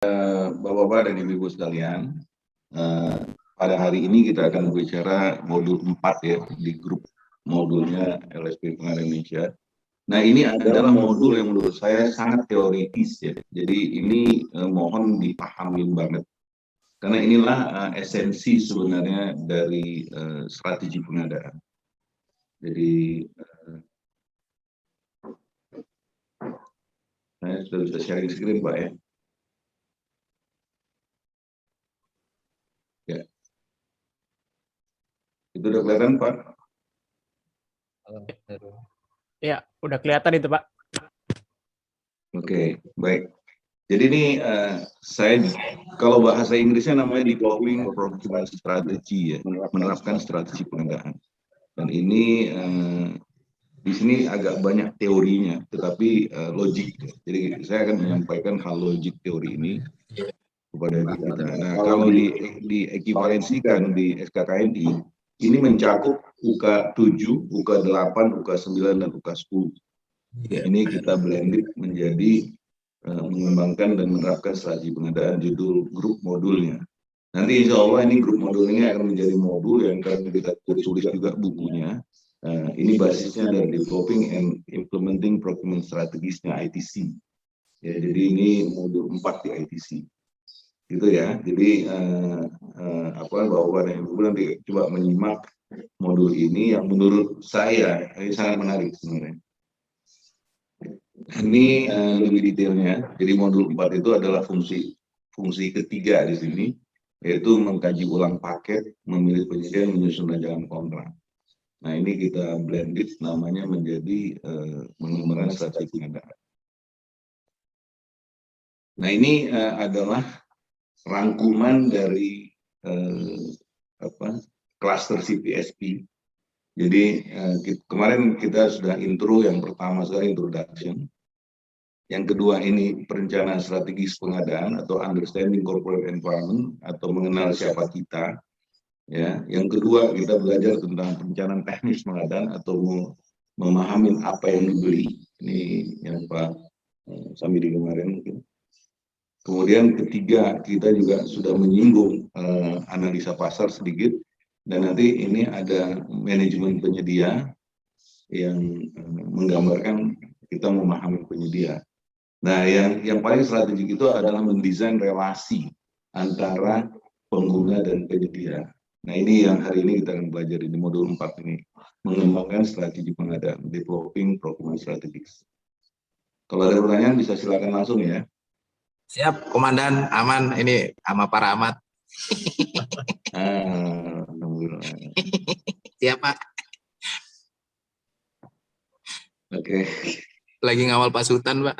Bapak-bapak dan ibu-ibu sekalian, pada hari ini kita akan berbicara modul 4 ya, di grup modulnya LSP Pengadaan Indonesia. Nah, ini adalah modul yang menurut saya sangat teoritis ya. Jadi ini mohon dipahami banget. Karena inilah esensi sebenarnya dari strategi pengadaan. Jadi saya sudah bisa sharing screen, Pak ya. Ya. Itu udah kelihatan, Pak? Ya, udah kelihatan itu, Pak. Oke, baik. Jadi ini saya kalau bahasa Inggrisnya namanya developing procurement strategy ya, menerapkan strategi pengadaan. Dan ini di sini agak banyak teorinya, tetapi logik. Jadi saya akan menyampaikan hal logik teori ini kepada kita. Nah, kalau di ekivalensikan di SKKNI, ini mencakup UK 7, UK 8, UK 9, dan UK 10. Ini kita blended menjadi mengembangkan dan menerapkan strategi pengadaan judul grup modulnya. Nanti insya Allah ini grup modul ini akan menjadi modul yang akan kita tulis juga bukunya. Ini basisnya dari developing and implementing procurement strategies-nya ITC. Ya, jadi ini modul 4 di ITC. Gitu ya. Jadi Bapak dan Ibu nanti coba menyimak modul ini yang menurut saya ini sangat menarik sebenarnya. Ini lebih detailnya. Jadi modul 4 itu adalah fungsi ketiga di sini, yaitu mengkaji ulang paket, memilih penyedia, menyusun rancangan kontrak. Nah, ini kita blended namanya menjadi mengembangkan strategi pengadaan. Nah, ini adalah rangkuman dari cluster CPSP. Jadi kemarin kita sudah intro, yang pertama sekali introduction. Yang kedua ini perencanaan strategis pengadaan atau understanding corporate environment atau mengenal siapa kita. Ya, yang kedua kita belajar tentang perencanaan teknis pengadaan atau memahami apa yang dibeli. Ini yang Pak Samidi kemarin mungkin. Kemudian ketiga kita juga sudah menyinggung analisa pasar sedikit, dan nanti ini ada manajemen penyedia yang menggambarkan kita memahami penyedia. Nah, yang paling strategik itu adalah mendesain relasi antara pengguna dan penyedia. Nah, ini yang hari ini kita akan belajar di modul 4 ini, mengembangkan strategi pengadaan, developing procurement strategies. Kalau ada pertanyaan bisa silakan langsung ya. Siap, Komandan. Aman ini sama Pak Rahmat. Siap, Pak. Oke. Lagi ngawal Pak Sultan, Pak.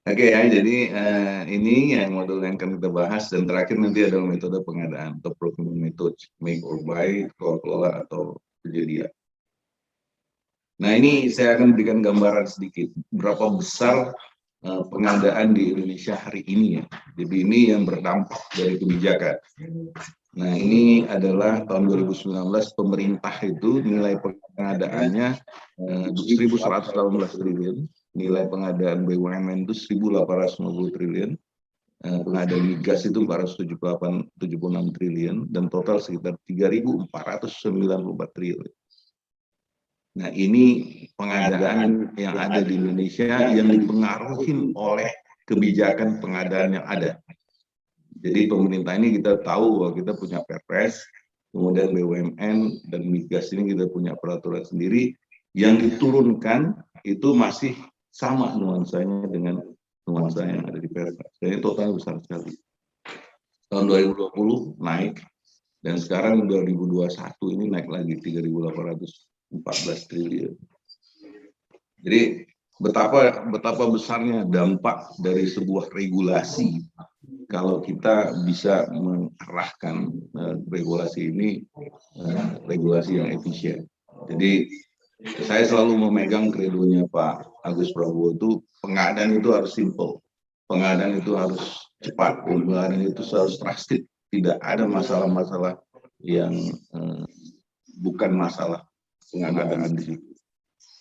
Oke ya, jadi ini yang modul yang akan kita bahas, dan terakhir nanti adalah metode pengadaan atau procurement method, make or buy, kelola atau penyedia. Nah, ini saya akan berikan gambaran sedikit berapa besar pengadaan di Indonesia hari ini ya. Jadi ini yang berdampak dari kebijakan. Nah, ini adalah tahun 2019 pemerintah itu nilai pengadaannya 1.118 triliun, nilai pengadaan BUMN itu 1.850 triliun, pengadaan migas itu 476 triliun, dan total sekitar 3.494 triliun. Nah, ini pengadaan yang ada di Indonesia yang dipengaruhi oleh kebijakan pengadaan yang ada. Jadi pemerintah ini kita tahu bahwa kita punya Perpres, kemudian BUMN dan migas ini kita punya peraturan sendiri, yang diturunkan itu masih sama nuansanya dengan nuansa yang ada di Perpres. Jadi total besar sekali. Tahun 2020 naik, dan sekarang 2021 ini naik lagi 3.814 triliun. Jadi betapa besarnya dampak dari sebuah regulasi kalau kita bisa mengarahkan regulasi ini regulasi yang efisien. Jadi saya selalu memegang kredonya Pak Agus Prabowo itu, pengadaan itu harus simple, pengadaan itu harus cepat, pengadaan itu harus trusted, tidak ada masalah-masalah yang bukan masalah pengadaan di situ.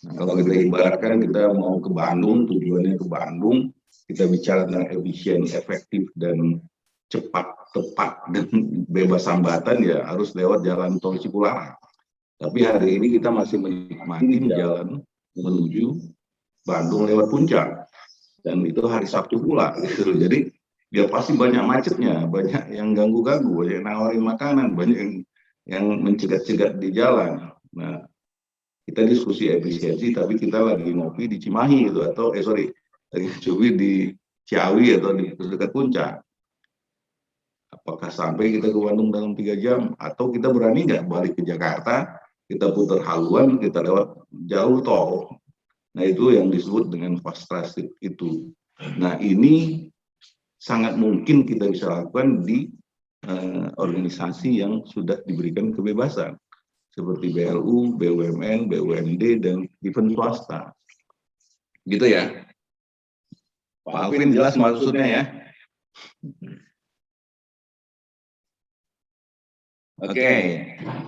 Nah, kalau kita ibaratkan kita mau ke Bandung, tujuannya ke Bandung, kita bicara tentang efisien, efektif, dan cepat, tepat, dan bebas hambatan, ya harus lewat jalan tol Cipularang. Tapi hari ini kita masih menikmati jalan menuju Bandung lewat Puncak, dan itu hari Sabtu pula gitu. Jadi ya pasti banyak macetnya, banyak yang ganggu-ganggu, banyak yang nawarin makanan, banyak yang mencegat-cegat di jalan. Nah, kita diskusi efisiensi, tapi kita lagi ngopi di Cimahi gitu, atau lagi coba di Ciawi atau di dekat Puncak. Apakah sampai kita ke Bandung dalam 3 jam, atau kita berani nggak balik ke Jakarta, kita putar haluan, kita lewat jalur tol. Nah, itu yang disebut dengan fast transit itu. Nah, ini sangat mungkin kita bisa lakukan di organisasi yang sudah diberikan kebebasan, seperti BLU, BUMN, BUMD, dan event swasta. Gitu ya. Pak Alvin jelas maksudnya ya? Oke,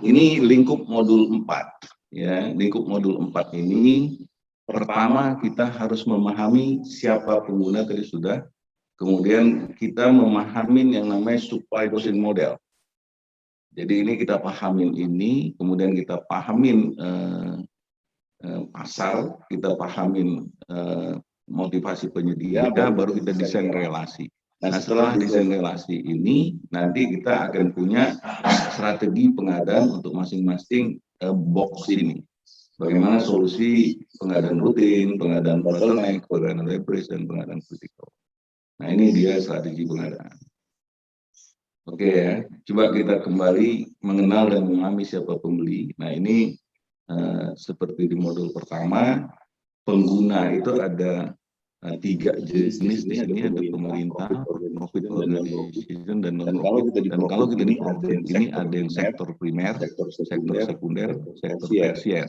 ini lingkup modul 4. Ya, lingkup modul 4 ini pertama kita harus memahami siapa pengguna tadi sudah. Kemudian kita memahami yang namanya supply chain model. Jadi ini kita pahamin ini, kemudian kita pahamin pasar, kita pahamin motivasi penyedia, baru kita desain relasi. Nah, setelah desain relasi ini, nanti kita akan punya strategi pengadaan untuk masing-masing box ini. Bagaimana solusi pengadaan rutin, pengadaan bottleneck, pengadaan leverage, dan pengadaan kritikal. Nah, ini dia strategi pengadaan. Oke ya, coba kita kembali mengenal dan memahami siapa pembeli. Nah, ini seperti di modul pertama, pengguna itu ada 3 jenis di sini, ada pemerintah, profit organization, dan non-profit. Dan kalau kita di profit ini ada yang sektor primer, sektor sekunder, sektor tersier.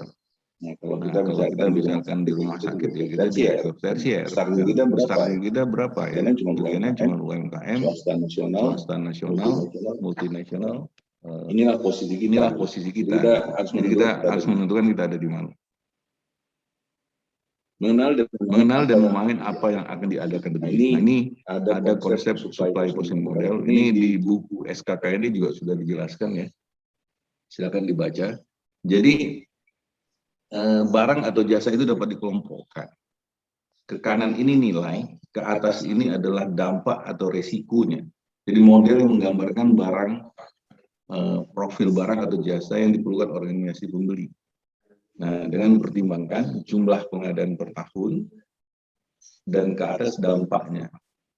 Nah, kalau kita misalkan di rumah sakit, ya kita di sektor tersier. Besarnya kita berapa ya? Bagiannya cuma UMKM, swasta nasional, multinasional. Inilah posisi kita. Jadi kita harus menentukan kita ada di mana. Mengenal dan memahami apa yang akan diadakan. Nah, ini ada konsep supply chain model. Ini di buku SKKN juga sudah dijelaskan ya. Silakan dibaca. Jadi barang atau jasa itu dapat dikelompokkan. Ke kanan ini nilai, ke atas ini adalah dampak atau resikonya. Jadi model yang menggambarkan barang, profil barang atau jasa yang diperlukan organisasi pembeli. Nah, dengan mempertimbangkan jumlah pengadaan per tahun dan ke atas dampaknya.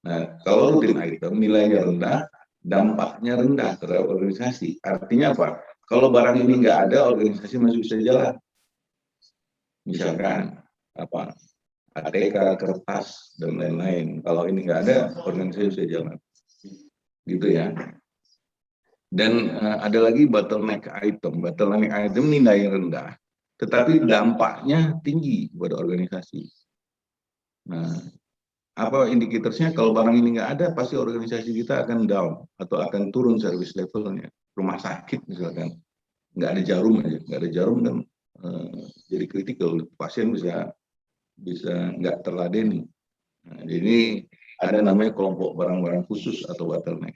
Nah, kalau rutin item nilainya rendah, dampaknya rendah terhadap organisasi. Artinya apa? Kalau barang ini nggak ada, organisasi masih bisa jalan. Misalkan apa? ATK, kertas, dan lain-lain. Kalau ini nggak ada, organisasi bisa jalan. Gitu ya. Dan ada lagi bottleneck item. Bottleneck item nilai rendah, tetapi dampaknya tinggi pada organisasi. Nah, apa indikatornya? Kalau barang ini nggak ada, pasti organisasi kita akan down atau akan turun service levelnya. Rumah sakit misalkan, nggak ada jarum aja, nggak ada jarum dan jadi kritikal, pasien bisa nggak terladeni. Nah, jadi ada namanya kelompok barang-barang khusus atau bottleneck.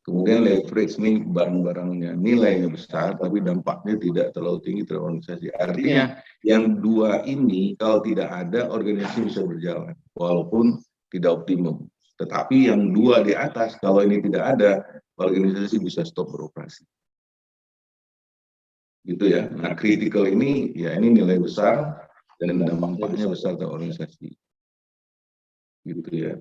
Kemudian leverage ini barang-barangnya nilainya besar, tapi dampaknya tidak terlalu tinggi terhadap organisasi. Artinya yang dua ini kalau tidak ada, organisasi bisa berjalan, walaupun tidak optimum. Tetapi yang dua di atas, kalau ini tidak ada, organisasi bisa stop beroperasi. Gitu ya. Nah, critical ini, ya ini nilai besar dan dampaknya besar terhadap organisasi. Gitu ya.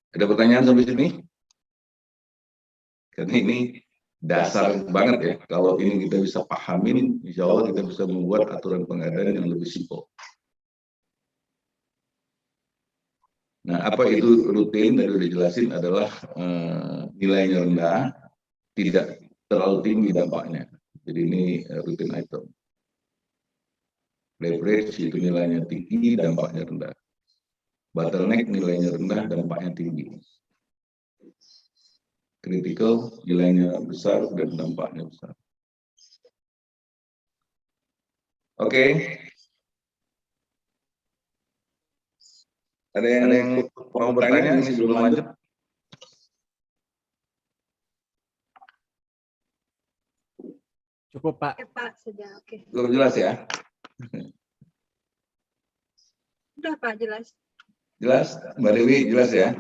Ada pertanyaan sampai sini? Karena ini dasar banget ya. Kalau ini kita bisa pahamin, insya Allah kita bisa membuat aturan pengadaan yang lebih simpel. Nah, apa itu rutin? Tadi udah jelasin adalah nilainya rendah, tidak terlalu tinggi dampaknya. Jadi ini rutin item. Leverage itu nilainya tinggi, dampaknya rendah. Bottleneck nilainya rendah, dampaknya tinggi. Critical nilainya besar dan dampaknya besar. Oke. Ada yang mau bertanya ini sebelum lanjut? Cukup, Pak. Oke, Pak, sudah. Oke. Belum jelas ya? Udah, Pak, jelas. Jelas, Mbak Dewi jelas ya?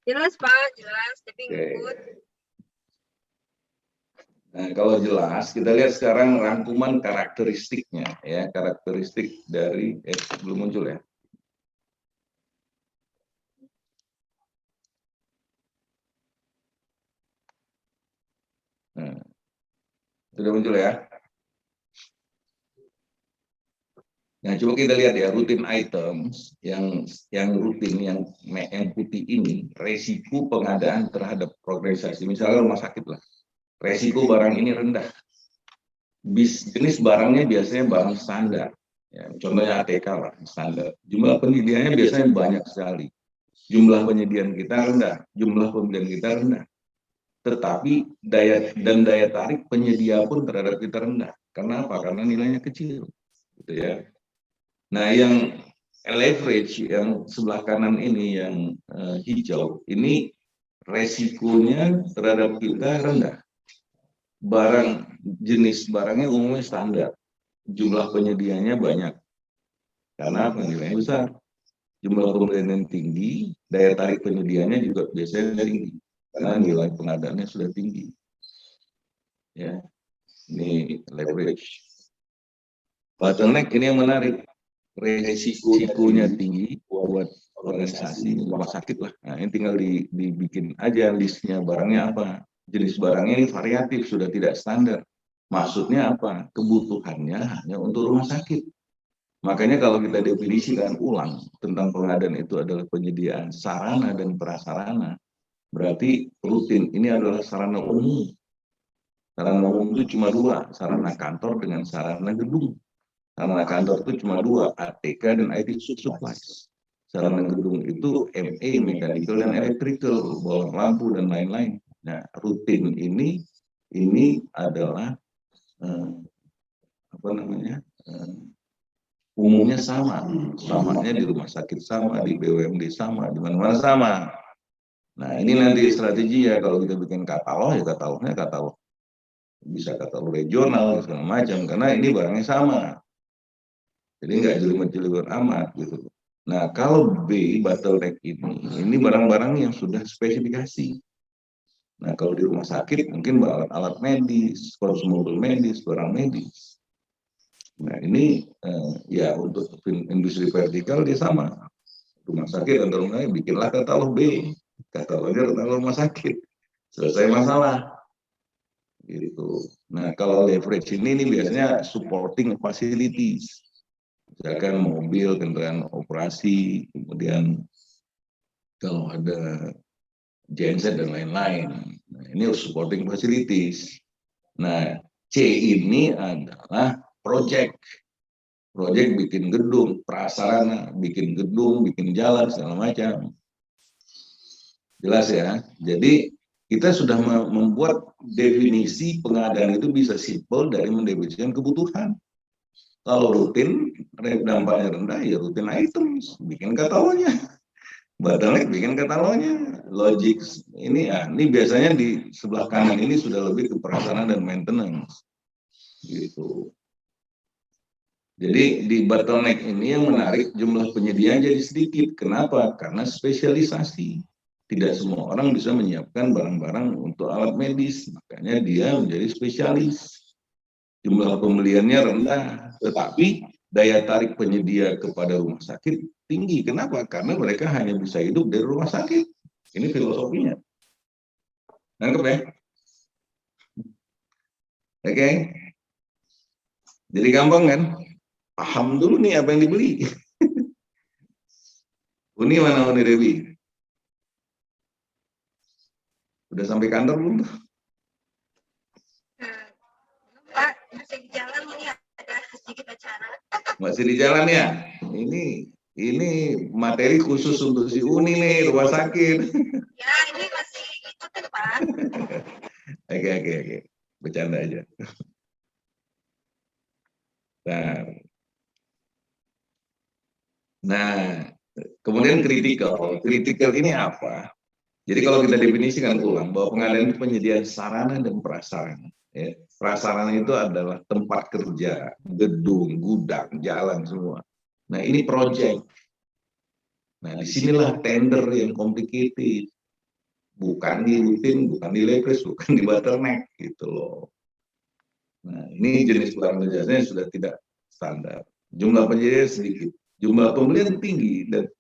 Jelas, Pak, jelas. Tapi Oke. ngikut. Nah, kalau jelas, kita lihat sekarang rangkuman karakteristiknya, ya, karakteristik dari belum muncul ya. Nah, sudah muncul ya. Nah, coba kita lihat ya, rutin items yang rutin, yang putih ini, resiko pengadaan terhadap progresasi. Misalnya rumah sakit lah, resiko barang ini rendah. Jenis barangnya biasanya barang standar. Ya, contohnya ATK lah, standar. Jumlah penyediaannya biasanya banyak sekali. Jumlah penyediaan kita rendah, jumlah pembelian kita rendah. Tetapi daya tarik penyedia pun terhadap kita rendah. Kenapa? Karena nilainya kecil. Gitu ya. Nah, yang leverage yang sebelah kanan ini yang hijau, ini resikonya terhadap kita rendah. Jenis barangnya umumnya standar, jumlah penyediaannya banyak karena nilainya besar, jumlah pembelian yang tinggi, daya tarik penyediaannya juga biasanya tinggi karena nilai pengadaannya sudah tinggi. Ya, ini leverage. Bottleneck ini yang menarik, resikonya tinggi buat organisasi rumah sakit lah. Nah, ini tinggal dibikin aja listnya barangnya apa. Jenis barangnya ini variatif, sudah tidak standar. Maksudnya apa? Kebutuhannya hanya untuk rumah sakit. Makanya kalau kita definisikan ulang tentang pengadaan itu adalah penyediaan sarana dan prasarana, berarti rutin ini adalah sarana umum. Sarana umum itu cuma dua, sarana kantor dengan sarana gedung. Sarana kantor itu cuma dua, ATK dan IT supplies. Sarana gedung itu ME, mechanical dan electrical, bola lampu dan lain-lain. Nah, rutin ini adalah umumnya sama, samanya di rumah sakit sama, di BUMD sama, di mana-mana sama. Nah, ini nanti strategi ya, kalau kita bikin katalog ya katalog bisa katalog regional segala macam, karena ini barangnya sama, jadi nggak jelimet-jelimet amat gitu. Nah, kalau B bottleneck ini barang-barang yang sudah spesifikasi. Nah, kalau di rumah sakit mungkin alat-alat medis, konsumabel medis, barang medis. Nah, ini ya untuk industri vertikal dia sama. Rumah sakit atau rumah sakit bikinlah katalog B, katalognya katalog rumah sakit. Selesai masalah. Gitu. Nah, kalau leverage ini biasanya supporting facilities. Misalkan mobil, kendaraan operasi, kemudian kalau ada genset dan lain-lain. Nah, ini supporting facilities. Nah, C ini adalah project. Project bikin gedung, prasarana, bikin gedung, bikin jalan, segala macam. Jelas ya? Jadi kita sudah membuat definisi pengadaan itu bisa simpel dari mendefinisikan kebutuhan. Kalau rutin, dampaknya rendah, ya rutin items, bikin katalognya. Bottleneck bikin katalognya. Logic ini biasanya di sebelah kanan ini sudah lebih ke prasarana dan maintenance. Gitu. Jadi di bottleneck ini yang menarik jumlah penyediaan jadi sedikit. Kenapa? Karena spesialisasi. Tidak semua orang bisa menyiapkan barang-barang untuk alat medis. Makanya dia menjadi spesialis. Jumlah pembeliannya rendah. Tetapi daya tarik penyedia kepada rumah sakit tinggi. Kenapa? Karena mereka hanya bisa hidup dari rumah sakit. Ini filosofinya. Nangkep ya? Oke. Jadi gampang kan? Paham dulu nih apa yang dibeli. Uni mana Uni Dewi? Udah sampai kantor belum? Pak, masih di jalan ini ada sedikit acara. Masih di jalan ya? Ini materi khusus untuk si Uni nih, rumah sakit. Ya, ini masih ikutin, Pak. Oke. Bercanda aja. Nah, Kemudian kritikal. Kritikal ini apa? Jadi kalau kita definisikan ulang bahwa pengadaan itu penyediaan sarana dan prasarana. Ya. Prasarana itu adalah tempat kerja, gedung, gudang, jalan semua. Nah ini proyek. Nah disinilah tender yang complicated. Bukan di rutin, bukan di leverage, bukan di bottleneck gitu loh. Nah ini jenis barang dan jasanya sudah tidak standar. Jumlah penyedia sedikit, jumlah pembelian tinggi dan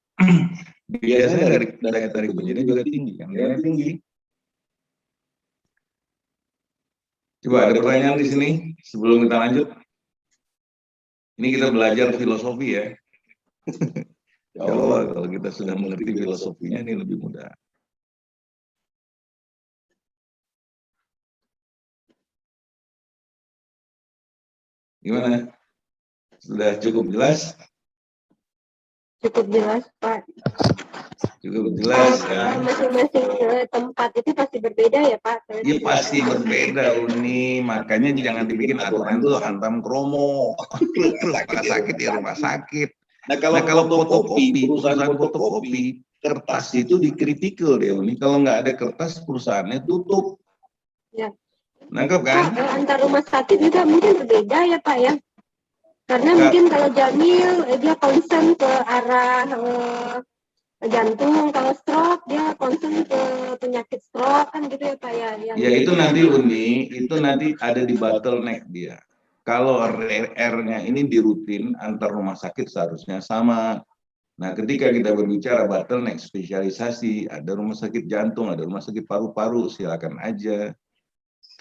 biasanya dari daya tarik penyedia juga tinggi, kan? Daya tinggi. Coba ada pertanyaan di sini sebelum kita lanjut. Ini kita belajar filosofi ya. Insya Allah kalau kita sudah mengerti filosofinya ini lebih mudah. Gimana? Sudah cukup jelas? Cukup jelas, Pak. Cukup jelas ya. Masing-masing tempat itu pasti berbeda ya, Pak? Iya pasti berbeda Uni, makanya jangan dibikin aturan itu hantam kromo. Sakit ya rumah sakit. Nah kalau fotokopi, perusahaan fotokopi, kertas itu dikritikal deh Uni. Kalau nggak ada kertas perusahaannya tutup. Ya. Nangkep kan? Pak, antar rumah sakit juga mungkin berbeda ya, Pak ya? Karena mungkin kalau Jamil dia concern ke arah jantung, kalau stroke dia concern ke penyakit stroke kan gitu ya Pak ya. Ya itu nanti Uni, itu nanti ada di bottleneck dia. Kalau R-nya ini di rutin antar rumah sakit seharusnya sama. Nah ketika kita berbicara bottleneck spesialisasi, ada rumah sakit jantung, ada rumah sakit paru-paru, silakan aja.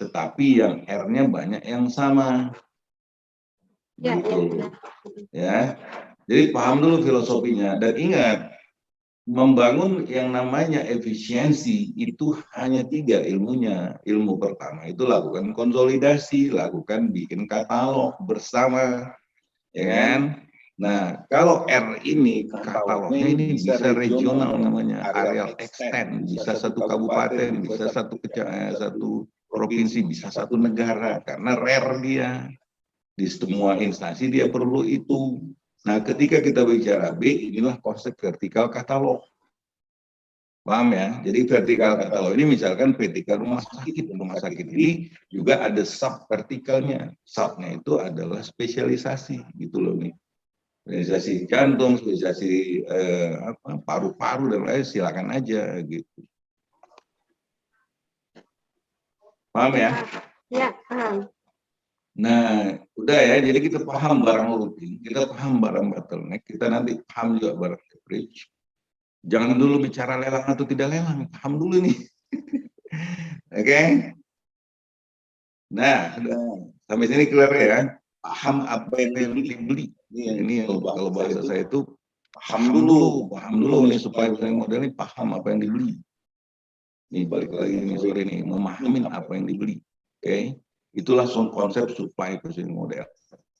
Tetapi yang R-nya banyak yang sama. Gitu. Ya. Jadi paham dulu filosofinya dan ingat membangun yang namanya efisiensi itu hanya 3 ilmunya. Ilmu pertama itu lakukan konsolidasi, lakukan bikin katalog bersama, ya kan? Nah, kalau R ini katalognya ini bisa regional namanya, areal extend, bisa satu kabupaten, bisa satu provinsi, bisa satu negara karena rare dia. Di semua instansi dia perlu itu. Nah, ketika kita bicara B, inilah konsep vertikal katalog. Paham ya? Jadi vertikal katalog ini misalkan vertikal rumah sakit. Rumah sakit ini juga ada sub vertikalnya. Subnya itu adalah spesialisasi, gitu loh nih. Spesialisasi jantung, spesialisasi paru-paru dan lain silakan aja gitu. Paham ya? Ya, paham. Nah, udah ya, jadi kita paham barang rutin, kita paham barang bottleneck, kita nanti paham juga barang leverage. Jangan dulu bicara lelang atau tidak lelang, paham dulu nih. Oke? Nah, sampai sini clear ya. Paham apa yang dibeli. Ini kalau bahasa saya itu paham dulu nih supaya model ini paham apa yang dibeli. Nih balik lagi nih sore nih, memahamin apa yang dibeli. Oke? Itulah konsep supply positioning model.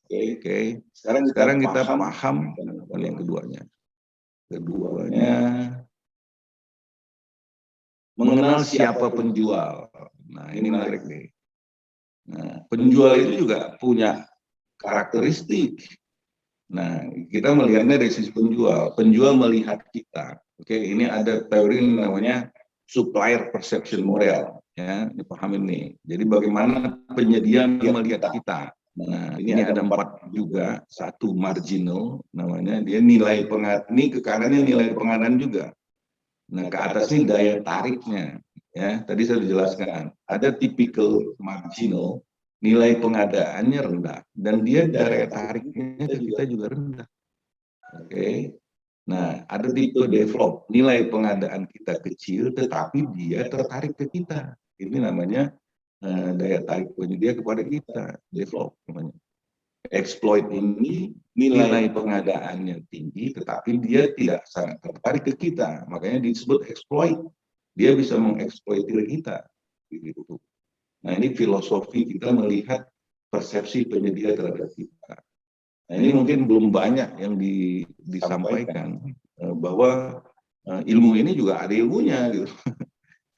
Oke. Sekarang kita paham yang keduanya. Keduanya mengenal siapa penjual. Nah, ini menarik nih. Nah, penjual itu juga punya karakteristik. Nah, kita melihatnya dari sisi penjual. Penjual melihat kita. Oke, ini ada teori namanya supplier perception model. Ya, dipahamin nih. Jadi bagaimana penyedia melihat kita. Nah, ini ada 4 juga. 1 marginal, namanya dia nilai pengadaan. Ini ke kanannya nilai pengadaan juga. Nah, ke atas ini daya tariknya. Ya, tadi saya jelaskan. Ada typical marginal, nilai pengadaannya rendah dan dia daya tariknya ke kita juga rendah. Oke. Nah, ada tipe develop, nilai pengadaan kita kecil tetapi dia tertarik ke kita. Ini namanya daya tarik penyedia kepada kita, develop namanya. Exploit ini nilai pengadaannya tinggi tetapi dia tidak sangat tertarik ke kita. Makanya disebut exploit. Dia bisa mengeksploitir kita gitu. Nah, ini filosofi kita melihat persepsi penyedia terhadap kita. Nah, ini mungkin belum banyak yang disampaikan bahwa ilmu ini juga ada ilmunya gitu.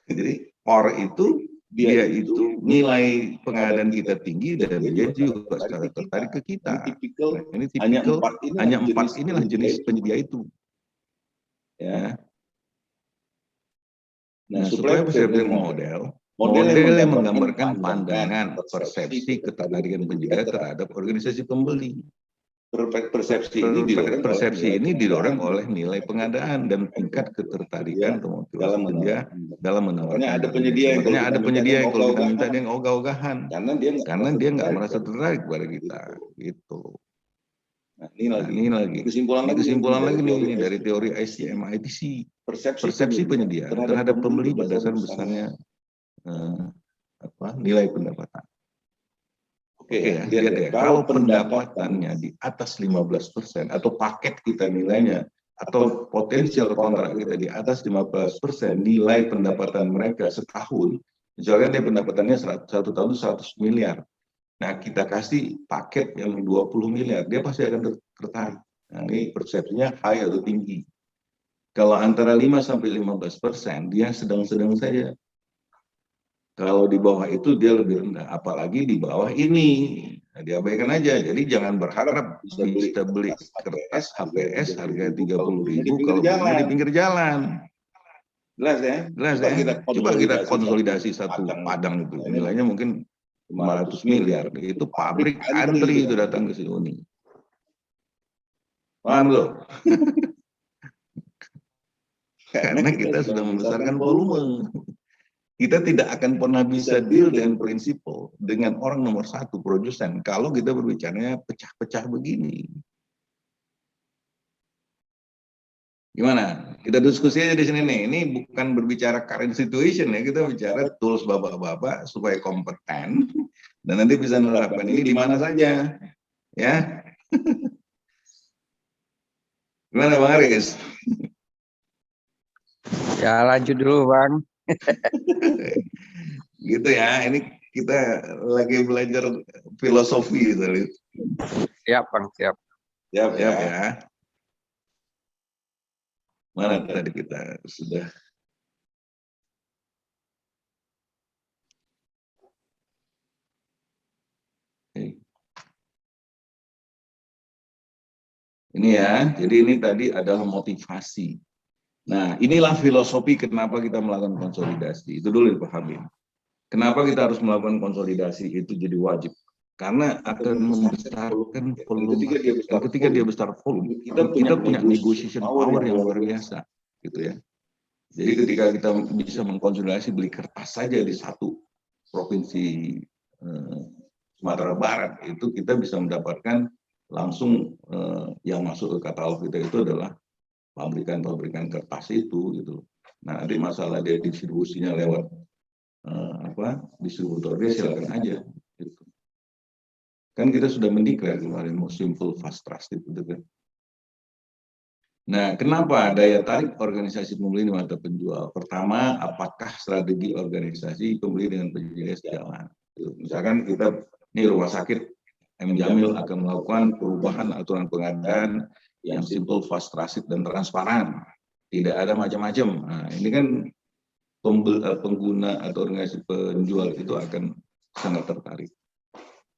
Jadi OR itu dia itu nilai pengadaan kita tinggi dan dia juga secara tertarik ke kita. Nah, ini tipikal hanya 4 inilah jenis penyedia itu. ya. Nah, supply perception model yang menggambarkan pandangan, persepsi, ketertarikan penjual terhadap organisasi pembeli. Persepsi ini didorong oleh nilai pengadaan dan tingkat ketertarikan atau motivasi penjual dalam menawarkan. Makanya ada penyedia yang kalau kita minta dia ogah-ogahan, karena dia nggak merasa tertarik pada kita, gitu. Nah, ini lagi kesimpulan lagi nih dari teori ICM-ITC, persepsi penyedia terhadap pembeli berdasarkan besarnya nilai pendapatan. Oke ya, lihat ya, kalau pendapatannya di atas 15% atau paket kita nilainya atau potensial kontrak kita di atas 15% nilai pendapatan mereka setahun, misalnya dia pendapatannya satu tahun 100 miliar. Nah, kita kasih paket yang 20 miliar, dia pasti akan tertarik. Nah, ini persepsinya high atau tinggi. Kalau antara 5-15%, dia sedang-sedang saja. Kalau di bawah itu dia lebih rendah, apalagi di bawah ini. Nah, diabaikan aja. Jadi jangan berharap bisa beli kertas HPS harga 30.000 kalau belinya di pinggir jalan. Jelas ya? Coba kita konsolidasi satu padang itu. Nilainya mungkin 500 miliar. Itu pabrik antri itu datang ke sini. Paham loh? Karena kita sudah membesarkan volume. Kita tidak akan pernah bisa deal dengan prinsipal dengan orang nomor satu produsen kalau kita berbicaranya pecah-pecah begini. Gimana? Kita diskusi aja di sini nih. Ini bukan berbicara current situation ya, kita bicara tools bapak-bapak supaya kompeten dan nanti bisa menerapkan ini di mana saja, ya. Gimana Bang Aris? Ya lanjut dulu Bang. Gitu ya, ini kita lagi belajar filosofi gitu. Siap Bang, siap. Siap ya. Mana tadi kita sudah. Ini ya, jadi ini tadi adalah motivasi. Nah, inilah filosofi kenapa kita melakukan konsolidasi. Itu dulu dipahamin. Kenapa kita harus melakukan konsolidasi itu jadi wajib? Karena akan membesarkan volume. Ketika dia besar volume, kita punya negotiation power yang luar biasa, gitu ya. Jadi ketika kita bisa mengkonsolidasi beli kertas saja di satu provinsi Sumatera Barat, itu kita bisa mendapatkan langsung yang masuk ke katalog kita itu adalah pabrikan-pabrikan kertas itu gitu. Nah, nanti masalah dia distribusinya lewat distributor dia silakan aja gitu. Kan kita sudah mendeklar kemarin mau simple fast trusted gitu kan. Nah, kenapa daya tarik organisasi pembeli di mata penjual? Pertama, apakah strategi organisasi pembeli dengan penjual sejalan? Misalkan kita ini rumah sakit M. Jamil akan melakukan perubahan aturan pengadaan yang simple, fast, trusted, dan transparan. Tidak ada macam-macam. Nah, ini kan pengguna atau organisasi penjual itu akan sangat tertarik.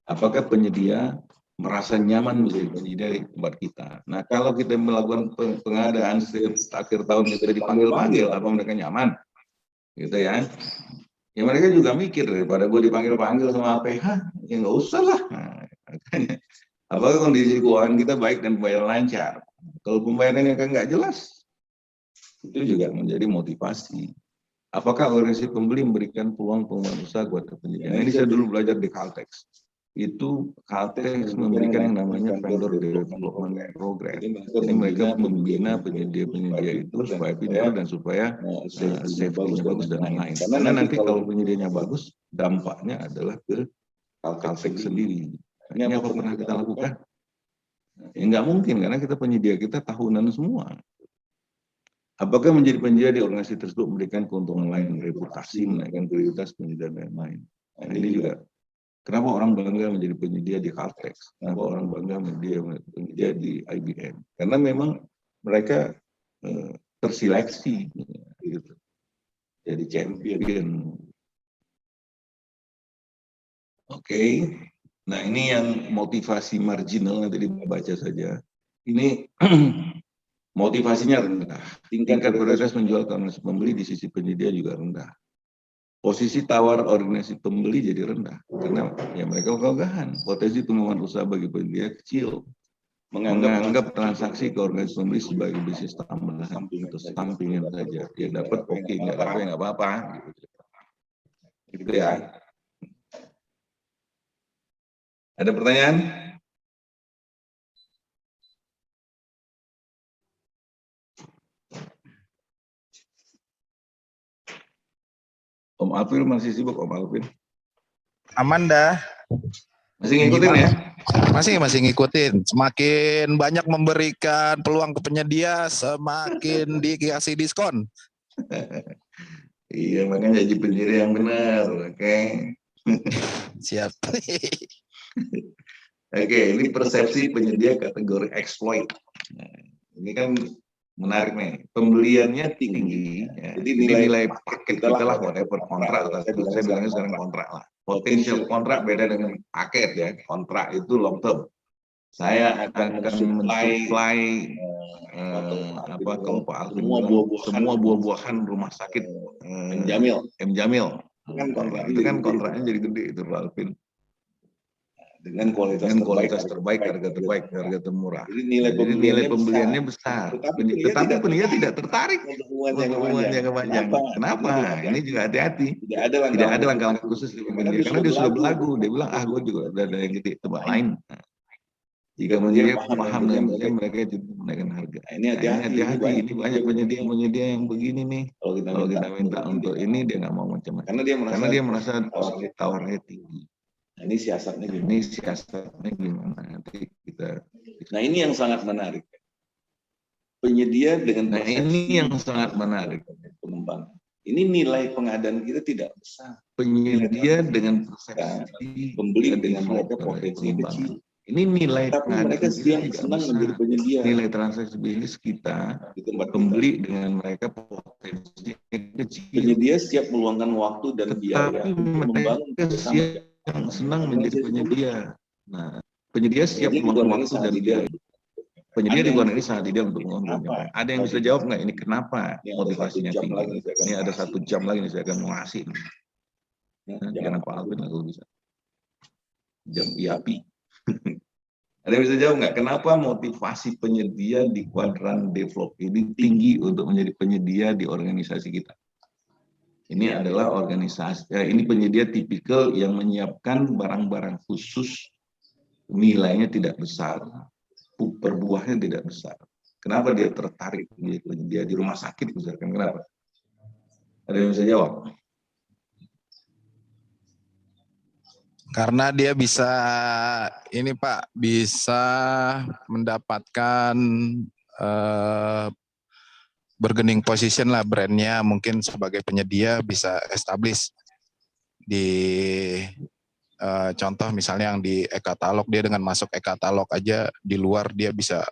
Apakah penyedia merasa nyaman menjadi penyedia di tempat kita? Nah, kalau kita melakukan pengadaan setiap akhir tahun kita dipanggil-panggil, apa mereka nyaman? Gitu ya. Ya mereka juga mikir, daripada gue dipanggil-panggil sama APH, ya nggak usah lah. Nah, apakah kondisi keuangan kita baik dan pembayaran lancar? Kalau pembayarannya kan nggak jelas, itu juga menjadi motivasi. Apakah organisasi pembeli memberikan peluang pengembangan usaha buat penyedia? Nah, ini saya dulu belajar di Caltex. Itu Caltex memberikan yang namanya vendor development program. Jadi mereka membina penyedia-penyedia itu supaya pintar dan supaya safety-nya bagus dan lain-lain. Karena nanti kalau penyedianya bagus, dampaknya adalah ke Caltex sendiri. Ini apa pernah kita lakukan? Ya nggak mungkin karena kita penyedia kita tahunan semua. Apakah menjadi penyedia di organisasi tersebut memberikan keuntungan lain, reputasi, menaikkan kualitas penyedia dan lain-lain. Nah, ini juga kenapa orang bangga menjadi penyedia di Caltex? Kenapa orang bangga menjadi penyedia di IBM? Karena memang mereka terseleksi, gitu. Jadi champion. Oke. Nah, ini yang motivasi marginal nanti dibaca saja. Ini Motivasinya rendah. Tingkat prioritas menjual ke organisasi pembeli di sisi penyedia juga rendah. Posisi tawar organisasi pembeli jadi rendah karena ya mereka ogah-ogahan. Potensi tumbuhan usaha bagi penyedia kecil. Menganggap transaksi ke organisasi pembeli sebagai bisnis tambahan atau sampingan saja. Ya dapat oke, nggak dapat ya nggak apa-apa. Gitu ya. Ada pertanyaan? Om Alvin masih sibuk, Om Alvin. Aman dah. Masih ngikutin ya? Masih ngikutin. Semakin banyak memberikan peluang ke penyedia, semakin dikasih diskon. Iya, makanya jadi penyedia yang benar, oke? Siap. Oke, ini persepsi penyedia kategori exploit. Nah, ini kan menarik nih. Pembeliannya tinggi, ya. Jadi nilai paket kita lah, whatever kontrak lah. Saya bilangnya sekarang kontrak lah. Potential kontrak beda dengan paket ya. Kontrak itu long term. Saya akan mensuplai kalau Pak Alvin semua buah-buahan rumah sakit M Jamil. Itu kan kontraknya jadi gede itu Pak Alvin. Dengan kualitas terbaik, harga terbaik, harga termurah. Jadi nilai pembeliannya besar. Tetapi penyedia tidak tertarik untuk hubungan jangka panjang. Kenapa? Ini juga hati-hati. Tidak ada langkah khusus di penyedia karena dia sudah belagu. Dia bilang, gue juga udah ada yang gede tempat lain. Jika penyedia paham dengan mereka itu menaikkan harga. Ini hati-hati. Ini banyak penyedia yang begini nih. Kalau kita minta untuk ini dia nggak mau macam-macam. Karena dia merasa tawarnya tinggi. Nah, ini siasatnya gimana? Nanti kita. Nah ini yang sangat menarik. Penyedia dengan ini yang sangat menarik. Pengembang. Ini nilai pengadaan kita tidak besar. Penyedia dengan persepsi pembeli dengan mereka potensi kecil. Ini nilai mereka senang menjadi penyedia. Nilai transaksi bisnis kita di tempat pembeli dengan mereka potensi kecil. Penyedia siap meluangkan waktu dan biaya untuk membangun kerjasama. Yang senang menjadi penyedia. Nah, penyedia siap meluangkan waktu dan biaya. Penyedia di luar negeri sangat ideal untuk mengumpulkan. Ada yang bisa jawab nggak ini kenapa motivasinya tinggi? Ini ada 1 jam lagi nih saya akan mengasih. Jangan Pak Alvin lah kalau bisa. Jam IAPI. Ada yang bisa jawab nggak kenapa motivasi penyedia di kuadran develop ini tinggi untuk menjadi penyedia di organisasi kita? Ini adalah organisasi, ini penyedia tipikal yang menyiapkan barang-barang khusus, nilainya tidak besar, per buahnya tidak besar. Kenapa dia tertarik menjadi penyedia di rumah sakit misalkan? Kenapa? Ada yang bisa jawab? Karena dia bisa, ini Pak, bisa mendapatkan bargaining position lah brandnya, mungkin sebagai penyedia bisa establish di contoh misalnya yang di e-katalog, dia dengan masuk e-katalog aja di luar dia bisa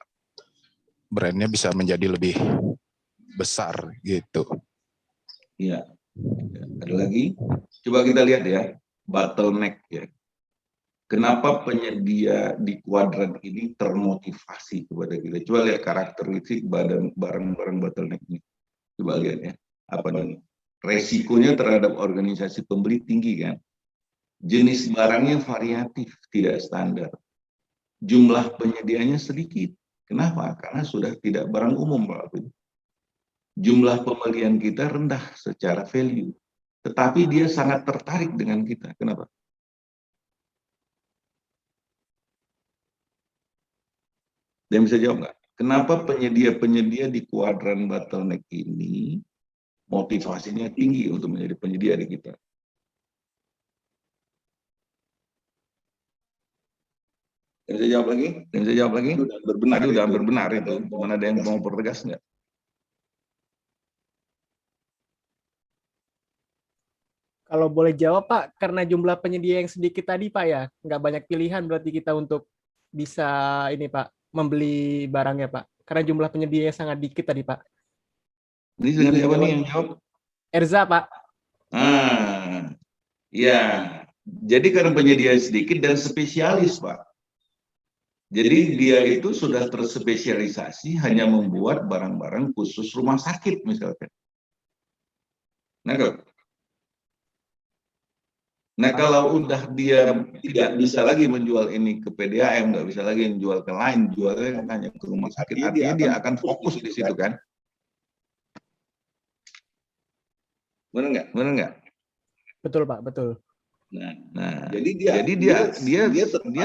brandnya bisa menjadi lebih besar gitu. Iya. Ada lagi? Coba kita lihat ya, bottleneck ya. Kenapa penyedia di kuadran ini termotivasi kepada kita? Coba lihat karakteristik barang-barang bottleneck ini. Coba lihat ya, apa nih? Resikonya terhadap organisasi pembeli tinggi kan? Jenis barangnya variatif, tidak standar. Jumlah penyediaannya sedikit. Kenapa? Karena sudah tidak barang umum, Pak. Jumlah pembelian kita rendah secara value. Tetapi dia sangat tertarik dengan kita. Kenapa? Dia bisa jawab nggak? Kenapa penyedia-penyedia di kuadran bottleneck ini motivasinya tinggi untuk menjadi penyedia di kita? Yang bisa jawab lagi? Yang bisa jawab lagi? Tadi udah hampir benar itu. Mana ada yang mau pertegas nggak? Kalau boleh jawab Pak, karena jumlah penyedia yang sedikit tadi Pak ya, nggak banyak pilihan berarti kita untuk bisa ini Pak, membeli barangnya Pak. Karena jumlah penyedia yang sangat dikit tadi Pak. Ini siapa nih yang jawab? Erza Pak. Ya. Jadi karena penyedia sedikit dan spesialis Pak. Jadi dia itu sudah terspesialisasi hanya membuat barang-barang khusus rumah sakit misalkan. Nah kalau udah dia tidak bisa lagi menjual ini ke PDAM, nggak bisa lagi menjual ke lain, jualnya hanya ke rumah sakit, artinya dia akan fokus di situ kan? Benar nggak? Betul Pak, betul. Nah, jadi dia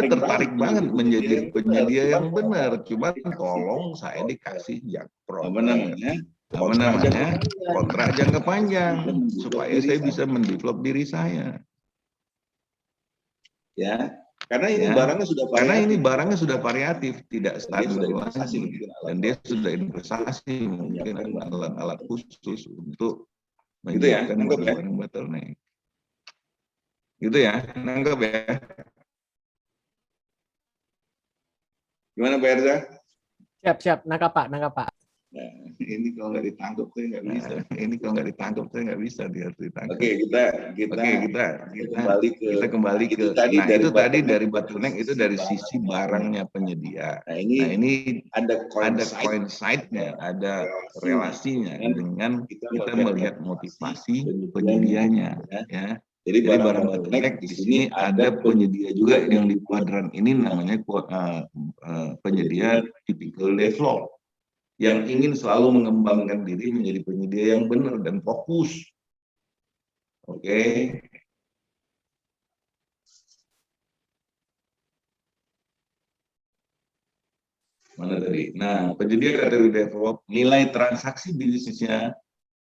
tertarik banget menjadi penyedia yang benar. Cuma tolong saya dikasih apa namanya kontrak jangka panjang supaya saya bisa mendevelop diri saya. Ya, karena ini barangnya sudah variatif, tidak standar lagi, dan dia sudah investasi mungkin alat-alat khusus untuk menyiapkan barang bottleneck. Gitu ya, nangkep ya. Gimana Pak Erza? Siap, nangkap Pak. Nah, ini kalau nggak ditangkap saya nggak bisa. Ini kalau nggak ditangkap saya nggak bisa, dia harus ditangkap. Oke, kita kembali ke itu tadi dari bottleneck itu dari sisi barangnya penyedia. Nah ini ada coincide-nya, ada relasinya dengan kita melihat motivasi penyedianya, ya. Jadi barang bottleneck di sini ada penyedia juga yang di kuadran ini namanya penyedia typical develop yang ingin selalu mengembangkan diri menjadi penyedia yang benar dan fokus. Oke. Mana tadi? Nah, penyedia kategori develop nilai transaksi bisnisnya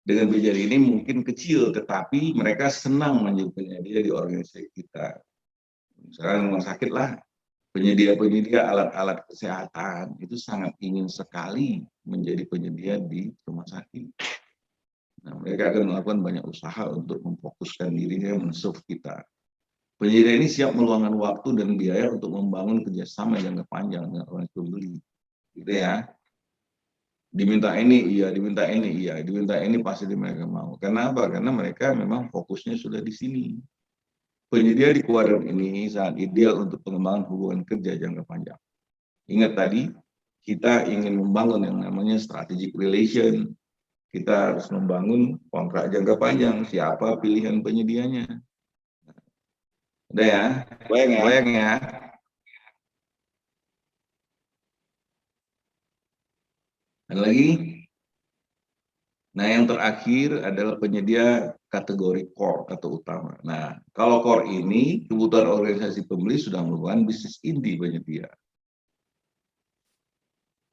dengan penyedia ini mungkin kecil, tetapi mereka senang menjadi penyedia di organisasi kita. Misalnya rumah sakit lah, penyedia alat-alat kesehatan itu sangat ingin sekali menjadi penyedia di rumah sakit. Nah, mereka akan melakukan banyak usaha untuk memfokuskan dirinya menserve kita. Penyedia ini siap meluangkan waktu dan biaya untuk membangun kerjasama jangka panjang dengan orang pembeli, gitu ya. Diminta ini iya, diminta ini pasti mereka mau. Kenapa? Karena mereka memang fokusnya sudah di sini. Penyedia di kuadran ini sangat ideal untuk pengembangan hubungan kerja jangka panjang. Ingat tadi, kita ingin membangun yang namanya strategic relation. Kita harus membangun kontrak jangka panjang. Siapa pilihan penyedianya? Udah ya? Bayang ya? Ada lagi? Nah, yang terakhir adalah penyedia kategori core atau utama. Nah, kalau core ini kebutuhan organisasi pembeli sudah merupakan bisnis inti penyedia.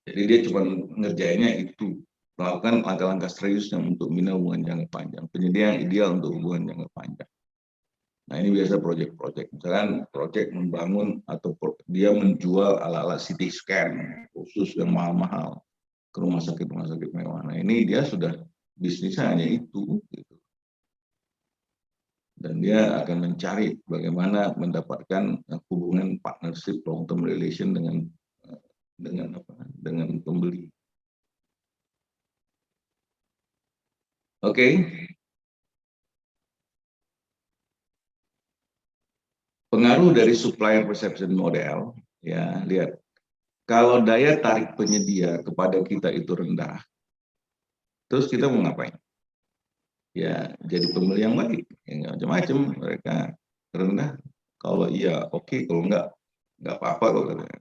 Jadi dia cuma ngerjainnya itu, melakukan langkah-langkah serius yang untuk membina hubungan jangka panjang. Penyedia yang ideal untuk hubungan jangka panjang. Nah, ini biasa proyek-proyek. Misalkan proyek membangun atau dia menjual alat-alat CT scan khusus yang mahal-mahal ke rumah sakit mewah. Nah, ini dia sudah bisnisnya hanya itu, gitu. Dan dia akan mencari bagaimana mendapatkan hubungan partnership long term relation dengan pembeli. Oke. Pengaruh dari supplier perception model, ya lihat. Kalau daya tarik penyedia kepada kita itu rendah, terus kita mau ngapain? Ya jadi pembeli yang baik, ya, macam-macam. Mereka rendah, kalau iya oke, kalau enggak apa-apa kok katanya.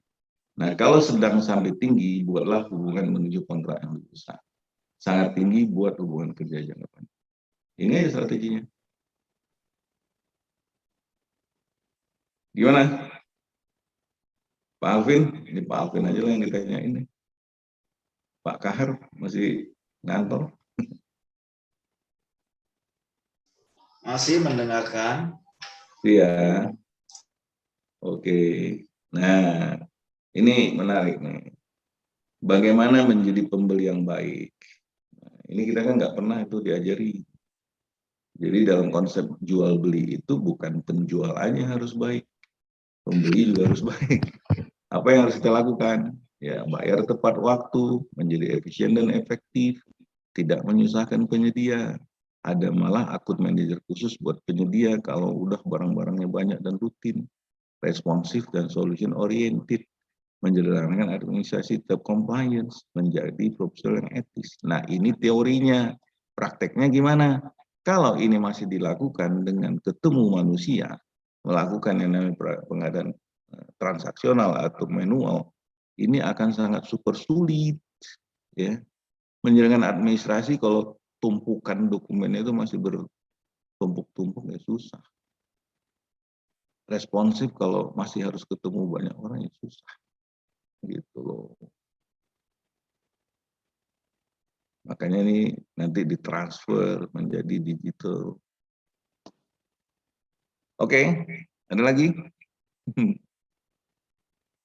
Nah kalau sedang sampai tinggi, buatlah hubungan menuju kontrak yang lebih besar. Sangat tinggi buat hubungan kerja jangka panjang. Ini aja strateginya. Gimana? Pak Alvin, ini Pak Alvin aja lah yang ditanya ini. Pak Kahar masih ngantor. Masih mendengarkan. Iya. Oke. Nah, ini menarik nih. Bagaimana menjadi pembeli yang baik? Nah, ini kita kan nggak pernah itu diajari. Jadi dalam konsep jual beli itu bukan penjual aja harus baik, pembeli juga harus baik. Apa yang harus kita lakukan? Ya, bayar tepat waktu, menjadi efisien dan efektif, tidak menyusahkan penyedia. Ada malah akun manajer khusus buat penyedia kalau udah barang-barangnya banyak dan rutin, responsif dan solution oriented. menjalankan administrasi tetap compliance, menjadi profesional yang etis. Nah, ini teorinya. Prakteknya gimana? Kalau ini masih dilakukan dengan ketemu manusia, melakukan yang namanya pengadaan transaksional atau manual, ini akan sangat super sulit. Ya. Menjalankan administrasi kalau tumpukan dokumennya itu masih bertumpuk-tumpuk, ya susah. Responsif kalau masih harus ketemu banyak orang, ya susah. Gitu loh. Makanya ini nanti ditransfer menjadi digital. Oke, ada lagi?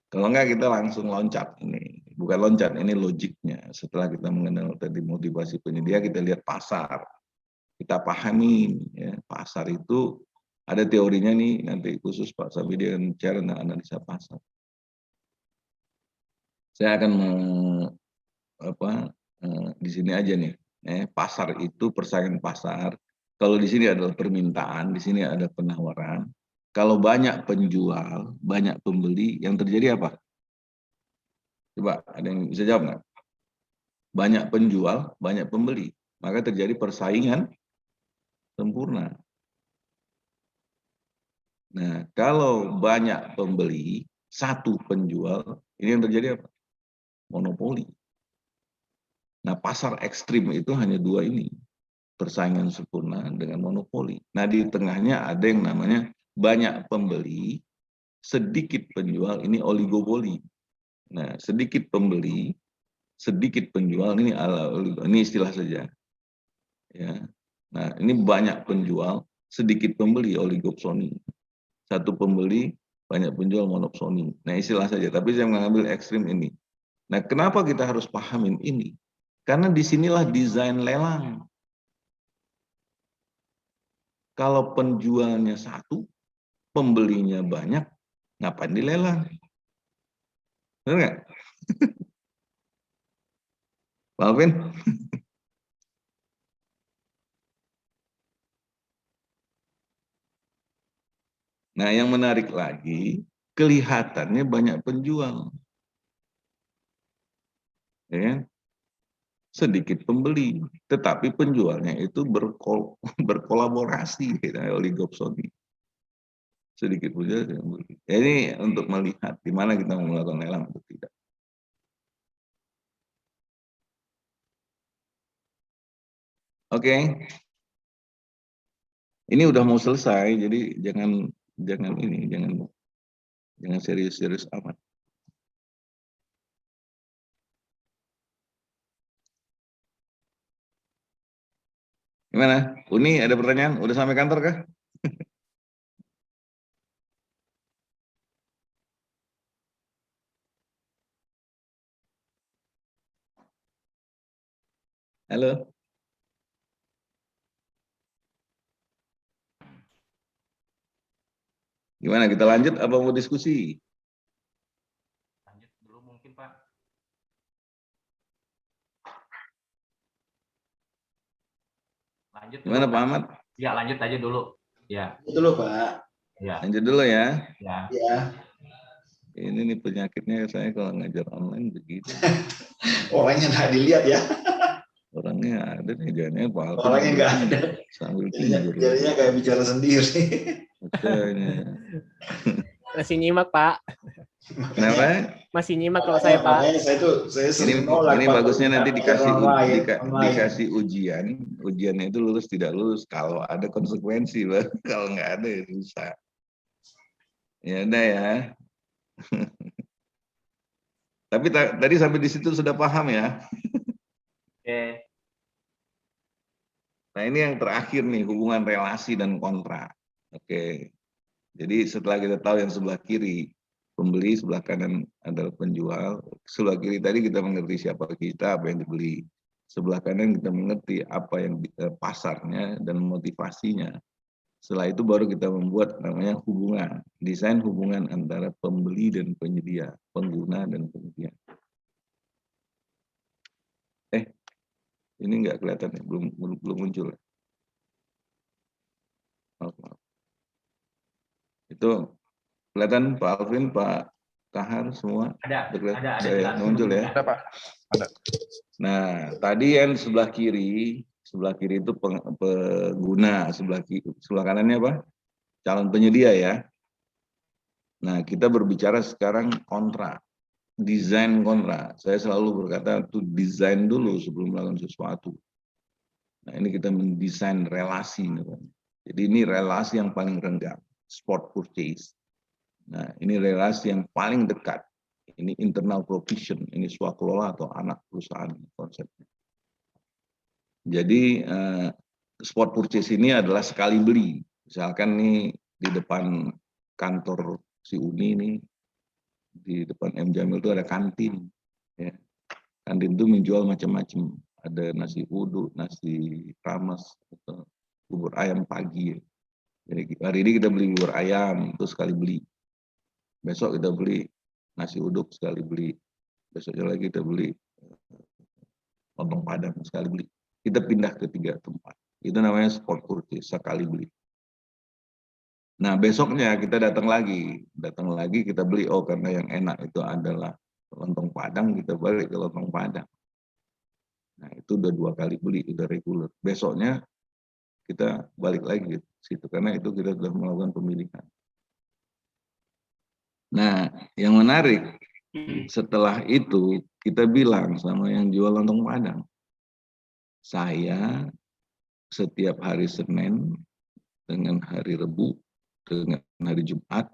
Kalau enggak kita langsung loncat ini. Bukan loncat, ini logiknya. Setelah kita mengenal tadi motivasi penyedia, kita lihat pasar. Kita pahami ya, pasar itu ada teorinya nih, nanti khusus Pak Sabidi akan bicara tentang analisa pasar. Saya akan di sini aja nih. Pasar itu persaingan pasar. Kalau di sini adalah permintaan, di sini ada penawaran. Kalau banyak penjual, banyak pembeli, yang terjadi apa? Coba ada yang bisa jawab nggak? Banyak penjual, banyak pembeli, maka terjadi persaingan sempurna. Nah, kalau banyak pembeli, satu penjual, ini yang terjadi apa? Monopoli. Nah, pasar ekstrim itu hanya dua ini, persaingan sempurna dengan monopoli. Nah, di tengahnya ada yang namanya banyak pembeli, sedikit penjual, ini oligopoli. Nah, sedikit pembeli, sedikit penjual, ini istilah saja. Ya. Nah, ini banyak penjual, sedikit pembeli, oligopsoni. Satu pembeli, banyak penjual, monopsoni. Nah, istilah saja, tapi saya mengambil ekstrim ini. Nah, kenapa kita harus pahamin ini? Karena disinilah desain lelang. Kalau penjualnya satu, pembelinya banyak, ngapain dilelang? Benar nggak? Pak Alvin? Nah, yang menarik lagi, kelihatannya banyak penjual. Ya, sedikit pembeli, tetapi penjualnya itu berkolaborasi, oligopsoni. Sedikit penjual, ya, ini untuk melihat di mana kita mau melakukan lelang atau tidak. Oke, ini udah mau selesai, jadi jangan serius-serius amat. Gimana? Uni ada pertanyaan? Udah sampai kantor kah? Halo? Gimana, kita lanjut apa mau diskusi? Lanjut dulu mungkin, Pak. Lanjut dulu, Gimana Pak Ahmad? Ya, lanjut aja dulu. Ya. Dulu Pak. Ya. Lanjut dulu ya. Ya. Ya. Ini nih penyakitnya saya kalau ngajar online begitu. Orangnya nggak dilihat ya. Orangnya ada nih, jadinya Pak Alvin Orangnya nggak ada. sambil tidur. Jadinya kayak bicara sendiri. Makanya. Masih nyimak, Pak. Kenapa? Masih nyimak kalau saya, Pak. Makanya saya sering nolak, Ini Pak, bagusnya nanti dikasih online. dikasih ujiannya itu lulus tidak lulus kalau ada konsekuensi, Pak. Kalau nggak ada ya susah. Ya udah ya. Tapi tadi sampai di situ sudah paham ya. Oke. Nah, ini yang terakhir nih, hubungan relasi dan kontrak. Oke. Jadi setelah kita tahu yang sebelah kiri pembeli, sebelah kanan adalah penjual. Sebelah kiri tadi kita mengerti siapa kita, apa yang dibeli. Sebelah kanan kita mengerti apa yang pasarnya dan motivasinya. Setelah itu baru kita membuat namanya hubungan, desain hubungan antara pembeli dan penyedia, pengguna dan penyedia. Ini nggak kelihatan ya, belum muncul. Maaf. Itu kelihatan Pak Alvin, Pak Kahar semua? Ada Ada ya, jelas. muncul ya. Ada Pak. Nah, tadi yang sebelah kiri itu pengguna, sebelah kanannya apa? Calon penyedia ya. Nah, kita berbicara sekarang kontra, desain kontra. Saya selalu berkata tuh desain dulu sebelum melakukan sesuatu. Nah, ini kita mendesain relasi. Jadi ini relasi yang paling renggang, spot purchase. Nah, ini relasi yang paling dekat. Ini internal provision, ini swakelola atau anak perusahaan konsepnya. Jadi spot purchase ini adalah sekali beli. Misalkan nih di depan kantor si Uni nih, di depan M Jamil itu ada kantin. Ya. Kantin itu menjual macam-macam. Ada nasi uduk, nasi rames, atau bubur ayam pagi. Jadi hari ini kita beli bubur ayam, itu sekali beli. Besok kita beli nasi uduk sekali beli. Besoknya lagi kita beli lontong padang sekali beli. Kita pindah ke 3 tempat. Itu namanya spot purchase, sekali beli. Nah, besoknya kita datang lagi kita beli, oh karena yang enak itu adalah lontong padang, kita balik ke lontong padang. Nah, itu udah 2 kali beli, udah reguler. Besoknya kita balik lagi ke situ, karena itu kita sudah melakukan pemilihan. Nah, yang menarik, setelah itu kita bilang sama yang jual lontong padang, saya setiap hari Senin dengan hari Rebu dengan hari Jumat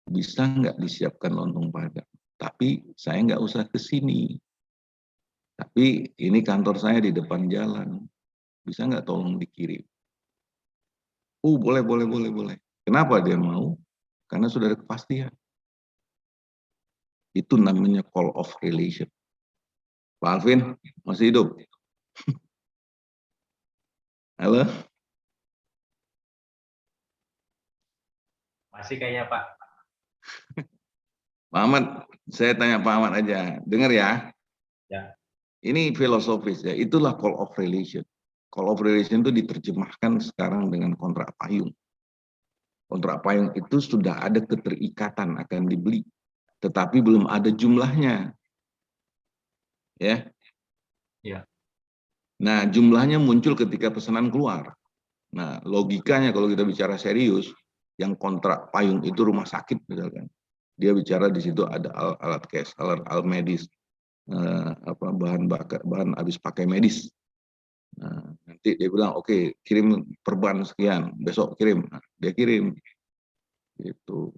bisa nggak disiapkan lontong padang? Tapi saya nggak usah ke sini. Tapi ini kantor saya di depan jalan. Bisa nggak tolong dikirim? Boleh. Kenapa dia mau? Karena sudah ada kepastian. Itu namanya call of relation. Pak Alvin, masih hidup? Halo? Masih kayaknya Pak. Pak Ahmad, saya tanya Pak Ahmad aja. Dengar ya. Ya. Ini filosofis ya. Itulah call of relation. Call of relation itu diterjemahkan sekarang dengan kontrak payung. Kontrak payung itu sudah ada keterikatan akan dibeli. Tetapi belum ada jumlahnya. Ya. Ya. Nah, jumlahnya muncul ketika pesanan keluar. Nah, logikanya kalau kita bicara serius, yang kontrak payung itu rumah sakit misalkan. Dia bicara di situ ada alat cash, alat medis, bahan habis pakai medis. Nah, nanti dia bilang oke, kirim perban sekian, besok kirim. Nah, dia kirim. Gitu.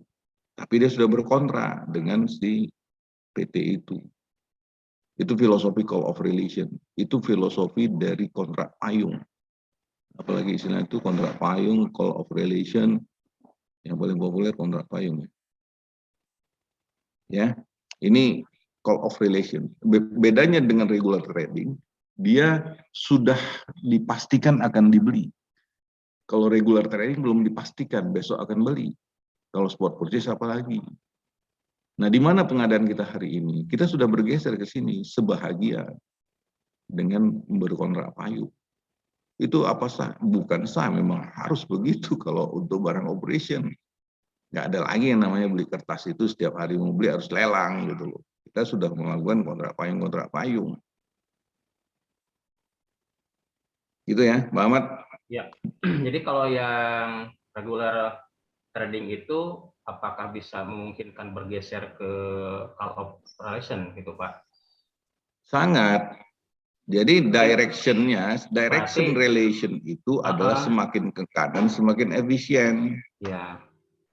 Tapi dia sudah berkontrak dengan si PT itu. Itu filosofi call of relation. Itu filosofi dari kontrak payung. Apalagi istilah itu kontrak payung, call of relation. Yang paling populer kontrak payung. Ya, ini call of relation. Bedanya dengan regular trading, dia sudah dipastikan akan dibeli. Kalau regular trading belum dipastikan besok akan beli. Kalau spot purchase apalagi. Nah, di mana pengadaan kita hari ini? Kita sudah bergeser ke sini sebahagia dengan berkontrak payung. Itu apa sah? Bukan sah, memang harus begitu kalau untuk barang operation. Nggak ada lagi yang namanya beli kertas itu setiap hari mau beli harus lelang gitu loh. Kita sudah melakukan kontrak payung. Gitu ya, Mbak Ahmad? Ya. Jadi kalau yang regular trading itu apakah bisa memungkinkan bergeser ke call of relation gitu Pak? Sangat. Jadi direction relation itu adalah semakin ke kanan semakin efisien. Ya.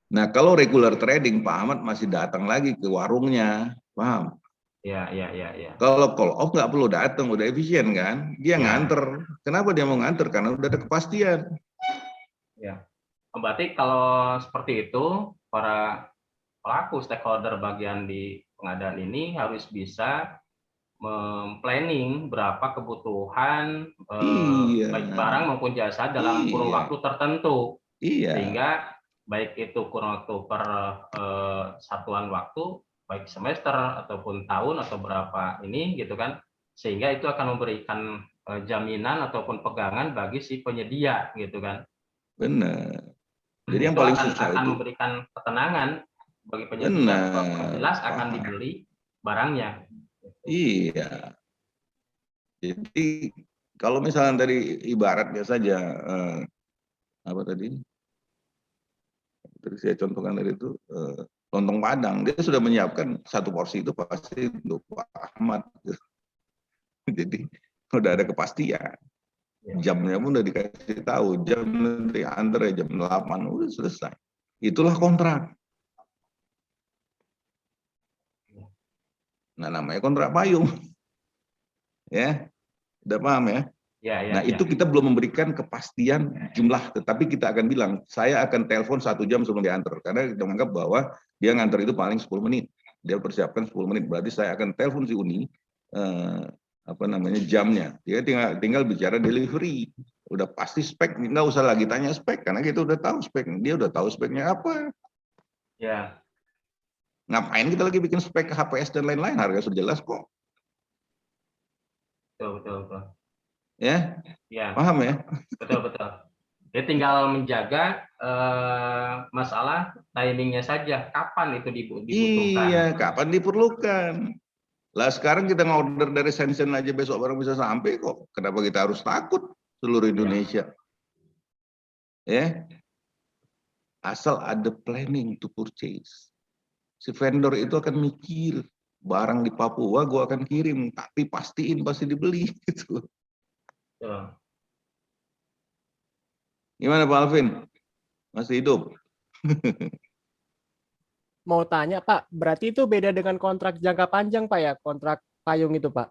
Nah, kalau regular trading Pak Ahmad masih datang lagi ke warungnya, paham? Ya. Kalau call off nggak perlu datang, udah efisien kan? Dia nganter. Kenapa dia mau nganter? Karena udah ada kepastian. Ya. Berarti kalau seperti itu, para pelaku stakeholder bagian di pengadaan ini harus bisa memplanning berapa kebutuhan baik barang maupun jasa dalam kurun waktu tertentu. Sehingga baik itu kurun waktu per satuan waktu, baik semester ataupun tahun atau berapa ini gitu kan, sehingga itu akan memberikan jaminan ataupun pegangan bagi si penyedia gitu kan. Benar. Jadi yang itu paling akan susah itu itu memberikan ketenangan bagi penyedia Benar, jelas akan paham. dibeli barangnya. Iya. Jadi kalau misalnya dari ibaratnya saja apa tadi saya contohkan tadi itu lontong Padang, dia sudah menyiapkan satu porsi itu pasti untuk Pak Ahmad. Jadi udah ada kepastian. Jamnya pun udah dikasih tahu, jam nanti antar jam 8 udah selesai. Itulah kontrak. Nah, namanya kontrak payung. Ya, udah paham ya? Nah, itu kita belum memberikan kepastian jumlah, tetapi kita akan bilang, saya akan telepon 1 jam sebelum diantar. Karena kita menganggap bahwa dia ngantar itu paling 10 menit. Dia persiapkan 10 menit, berarti saya akan telepon si Uni, apa namanya, jamnya. Dia tinggal bicara delivery. Udah pasti spek, nggak usah lagi tanya spek, karena kita udah tahu spek. Dia udah tahu speknya apa. Ya. Ngapain kita lagi bikin spek HPS dan lain-lain, harga sudah jelas kok. Betul. Ya, Ya. paham ya? Betul. Dia tinggal menjaga masalah timingnya saja, kapan itu dibutuhkan. Iya, kapan diperlukan. Lah sekarang kita ngorder dari Shenzhen aja besok barang bisa sampai kok. Kenapa kita harus takut seluruh Indonesia? Ya, asal ada planning to purchase. Si vendor itu akan mikir, barang di Papua gua akan kirim, tapi pastiin pasti dibeli gitu. Betul. Gimana Pak Alvin? Masih hidup? Mau tanya Pak, berarti itu beda dengan kontrak jangka panjang Pak ya, kontrak payung itu Pak?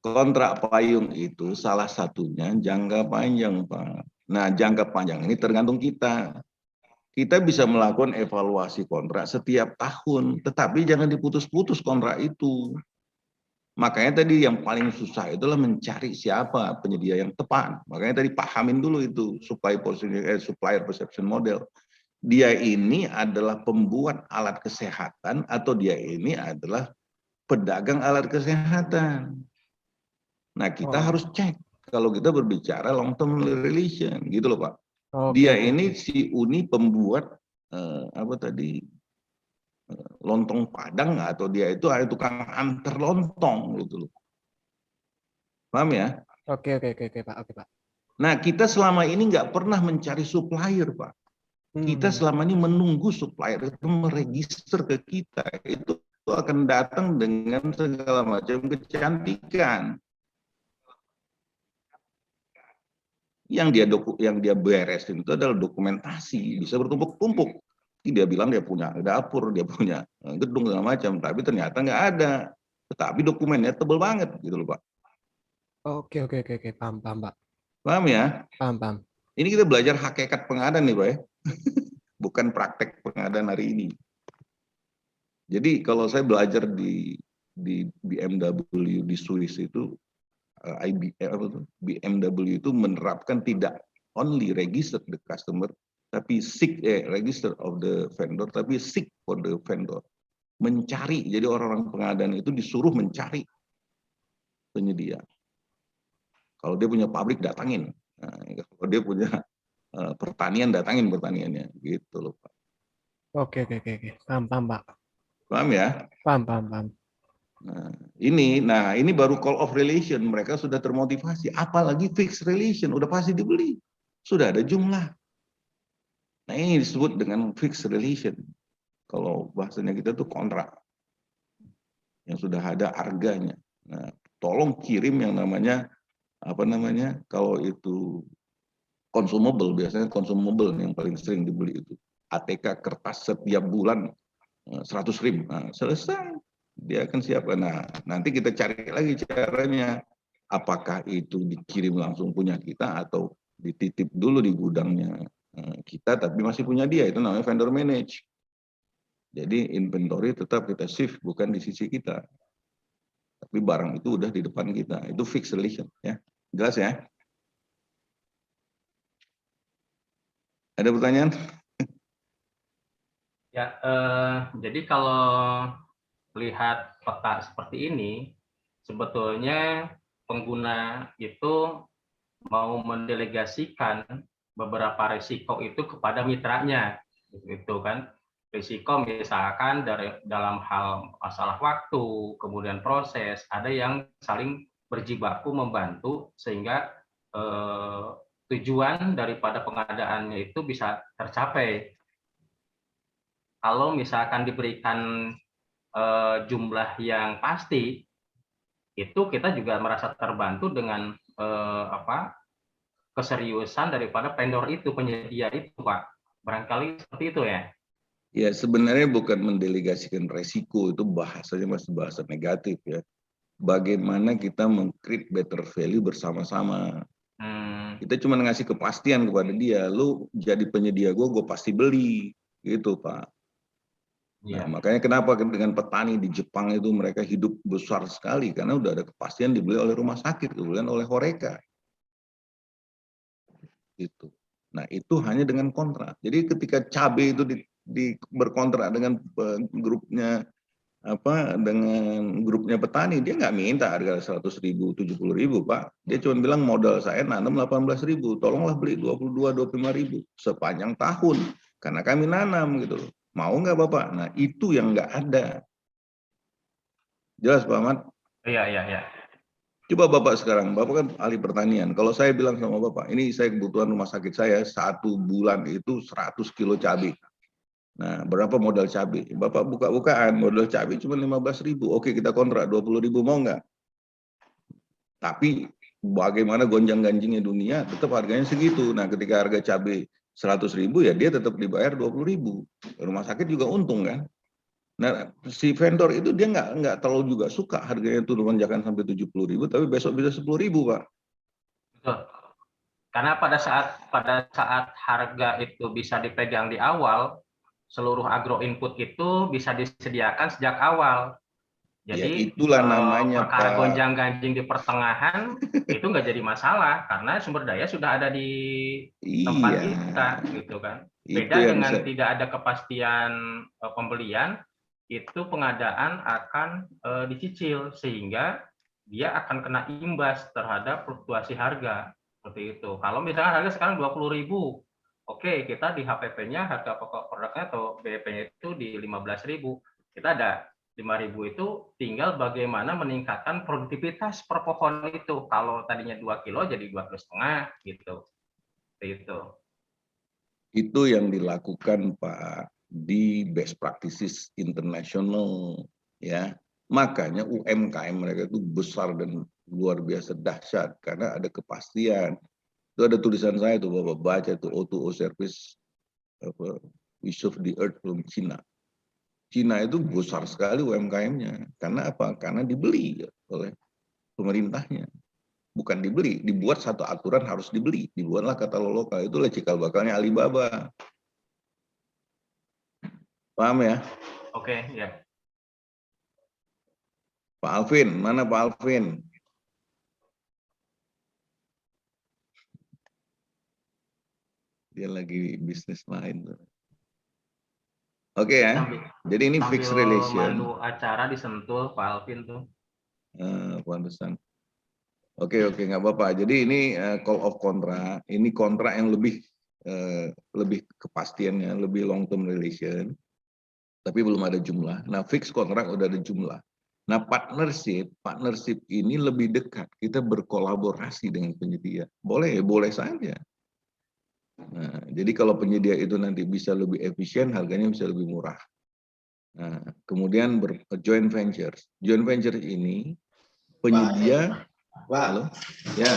Kontrak payung itu salah satunya jangka panjang Pak. Nah jangka panjang ini tergantung kita. Kita bisa melakukan evaluasi kontrak setiap tahun, tetapi jangan diputus-putus kontrak itu. Makanya tadi yang paling susah itulah mencari siapa penyedia yang tepat. Makanya tadi pahamin dulu itu supplier perception model. Dia ini adalah pembuat alat kesehatan atau dia ini adalah pedagang alat kesehatan. Nah kita harus cek kalau kita berbicara long term relation gitu loh Pak. Dia ini si Uni pembuat apa tadi lontong Padang atau dia itu ada tukang antar lontong gitu loh. Paham ya? Oke Pak. Nah kita selama ini nggak pernah mencari supplier Pak. Kita selama ini menunggu supplier itu meregister ke kita. Itu akan datang dengan segala macam kecantikan. Yang dia beresin itu adalah dokumentasi, bisa bertumpuk-tumpuk. Dia bilang dia punya dapur, dia punya gedung segala macam, tapi ternyata nggak ada. Tetapi dokumennya tebel banget gitu loh Pak. Oke, paham Pak. Paham ya? Paham. Ini kita belajar hakikat pengadaan nih Pak ya. Bukan praktek pengadaan hari ini. Jadi kalau saya belajar di BMW di Swiss itu, BMW itu menerapkan tidak only register the customer, tapi seek register of the vendor, tapi seek for the vendor. Mencari, jadi orang-orang pengadaan itu disuruh mencari penyedia. Kalau dia punya pabrik, datangin. Nah, kalau dia punya pertanian, datangin pertaniannya. Gitu loh Pak. Oke. Paham Pak. Paham ya? Paham. Nah, ini baru call of relation, mereka sudah termotivasi, apalagi fixed relation, udah pasti dibeli, sudah ada jumlah. Nah ini disebut dengan fixed relation. Kalau bahasanya kita tuh kontrak yang sudah ada harganya. Nah, tolong kirim yang namanya kalau itu consumable, biasanya consumable yang paling sering dibeli itu ATK kertas setiap bulan 100 rim. Nah, selesai. Dia akan siapkan. Nah, nanti kita cari lagi caranya. Apakah itu dikirim langsung punya kita atau dititip dulu di gudangnya kita, tapi masih punya dia. Itu namanya vendor manage. Jadi inventory tetap kita shift, bukan di sisi kita. Tapi barang itu udah di depan kita. Itu fixed relation. Ya. Jelas ya? Ada pertanyaan? Ya, jadi kalau lihat peta seperti ini, sebetulnya pengguna itu mau mendelegasikan beberapa risiko itu kepada mitranya, gitu kan. risiko misalkan dalam hal masalah waktu, kemudian proses, ada yang saling berjibaku membantu sehingga tujuan daripada pengadaannya itu bisa tercapai. Kalau misalkan diberikan jumlah yang pasti, itu kita juga merasa terbantu dengan keseriusan daripada vendor itu, penyedia itu, Pak. Barangkali seperti itu ya. Ya, sebenarnya bukan mendelegasikan resiko, itu bahasanya masih bahasa negatif ya. Bagaimana kita meng-create better value bersama-sama. Kita cuma ngasih kepastian kepada dia, lu jadi penyedia gue pasti beli, gitu Pak. Nah, makanya kenapa dengan petani di Jepang itu mereka hidup besar sekali, karena udah ada kepastian dibeli oleh rumah sakit, kemudian oleh Horeca. Gitu. Nah, itu hanya dengan kontrak. Jadi ketika cabai itu berkontrak dengan grupnya dengan grupnya petani, dia nggak minta harga 100.000, 70.000 Pak. Dia cuma bilang modal saya nanam 18.000, tolonglah beli 22, 25.000 sepanjang tahun karena kami nanam gitu. Mau nggak Bapak? Nah, itu yang nggak ada. Jelas Pak Ahmad? Iya. Coba Bapak sekarang, Bapak kan ahli pertanian. Kalau saya bilang sama Bapak, ini saya kebutuhan rumah sakit saya 1 bulan itu 100 kilo cabai. Nah, berapa modal cabai? Bapak buka-bukaan, modal cabai cuma 15.000. Oke, kita kontrak 20.000, mau nggak? Tapi bagaimana gonjang-ganjingnya dunia, tetap harganya segitu. Nah, ketika harga cabai 100.000, ya dia tetap dibayar 20.000. Rumah sakit juga untung kan? Nah, si vendor itu dia nggak terlalu juga suka harganya turun lonjakan sampai 70.000, tapi besok bisa 10.000, Pak. Betul. Karena pada saat harga itu bisa dipegang di awal, seluruh agro input itu bisa disediakan sejak awal. Jadi ya, itulah namanya perkara Pak. gonjang-ganjing di pertengahan itu nggak jadi masalah karena sumber daya sudah ada di tempat kita, gitu kan. Beda dengan tidak ada kepastian pembelian, itu pengadaan akan dicicil sehingga dia akan kena imbas terhadap fluktuasi harga. Seperti itu. Kalau misalnya harga sekarang 20.000, oke, kita di HPP-nya harga pokok produknya atau BEP-nya itu di 15.000. Kita ada 5.000 itu tinggal bagaimana meningkatkan produktivitas per pohon itu. Kalau tadinya 2 kilo jadi 2,5 kilo gitu. Itu. Itu yang dilakukan Pak di best practices international ya. Makanya UMKM mereka itu besar dan luar biasa dahsyat karena ada kepastian. Itu ada tulisan saya tuh Bapak baca tuh O2O service we serve the earth from China. Cina itu besar sekali UMKM-nya. Karena apa? Karena dibeli oleh pemerintahnya. Bukan dibeli, dibuat satu aturan harus dibeli. Dibuatlah katalog lokal. Itulah cikal bakalnya Alibaba. Paham ya? Oke, ya. Pak Alvin, mana Pak Alvin? Dia lagi bisnis lain. Oke ya. Jadi ini fixed relation. Mandu acara disentuh Pak Alvin tuh. Pantesan. Oke, nggak apa-apa. Jadi ini call of kontrak. Ini kontrak yang lebih kepastiannya, lebih long term relation. Tapi belum ada jumlah. Nah, fix kontrak udah ada jumlah. Nah, partnership ini lebih dekat. Kita berkolaborasi dengan penyedia. Boleh saja. Nah, jadi kalau penyedia itu nanti bisa lebih efisien, harganya bisa lebih murah. Nah, kemudian joint ventures. Joint ventures ini penyedia. Pak, halo? Ya.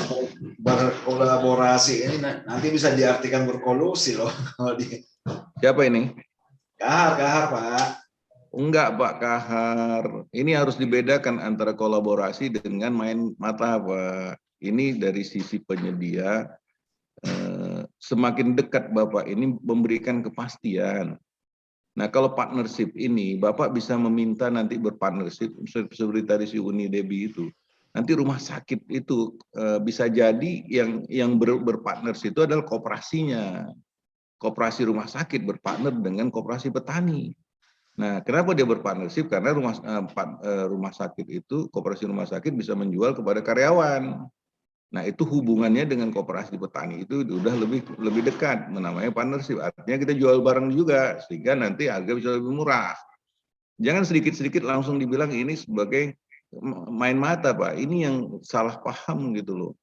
Berkolaborasi ini nanti bisa diartikan berkolusi loh. Siapa ini? Kahar Pak. Enggak Pak Kahar. Ini harus dibedakan antara kolaborasi dengan main mata Pak. Ini dari sisi penyedia semakin dekat Bapak ini memberikan kepastian. Nah kalau partnership ini Bapak bisa meminta nanti berpartnership seperti tadi si Uni Debi itu. Nanti rumah sakit itu bisa jadi yang berpartnership itu adalah koperasinya. Koperasi rumah sakit berpartner dengan koperasi petani. Nah, kenapa dia berpartnership? Karena rumah sakit itu, koperasi rumah sakit bisa menjual kepada karyawan. Nah, itu hubungannya dengan koperasi petani itu udah lebih dekat, namanya partnership. Artinya kita jual barang juga sehingga nanti harga bisa lebih murah. Jangan sedikit-sedikit langsung dibilang ini sebagai main mata, Pak. Ini yang salah paham gitu loh.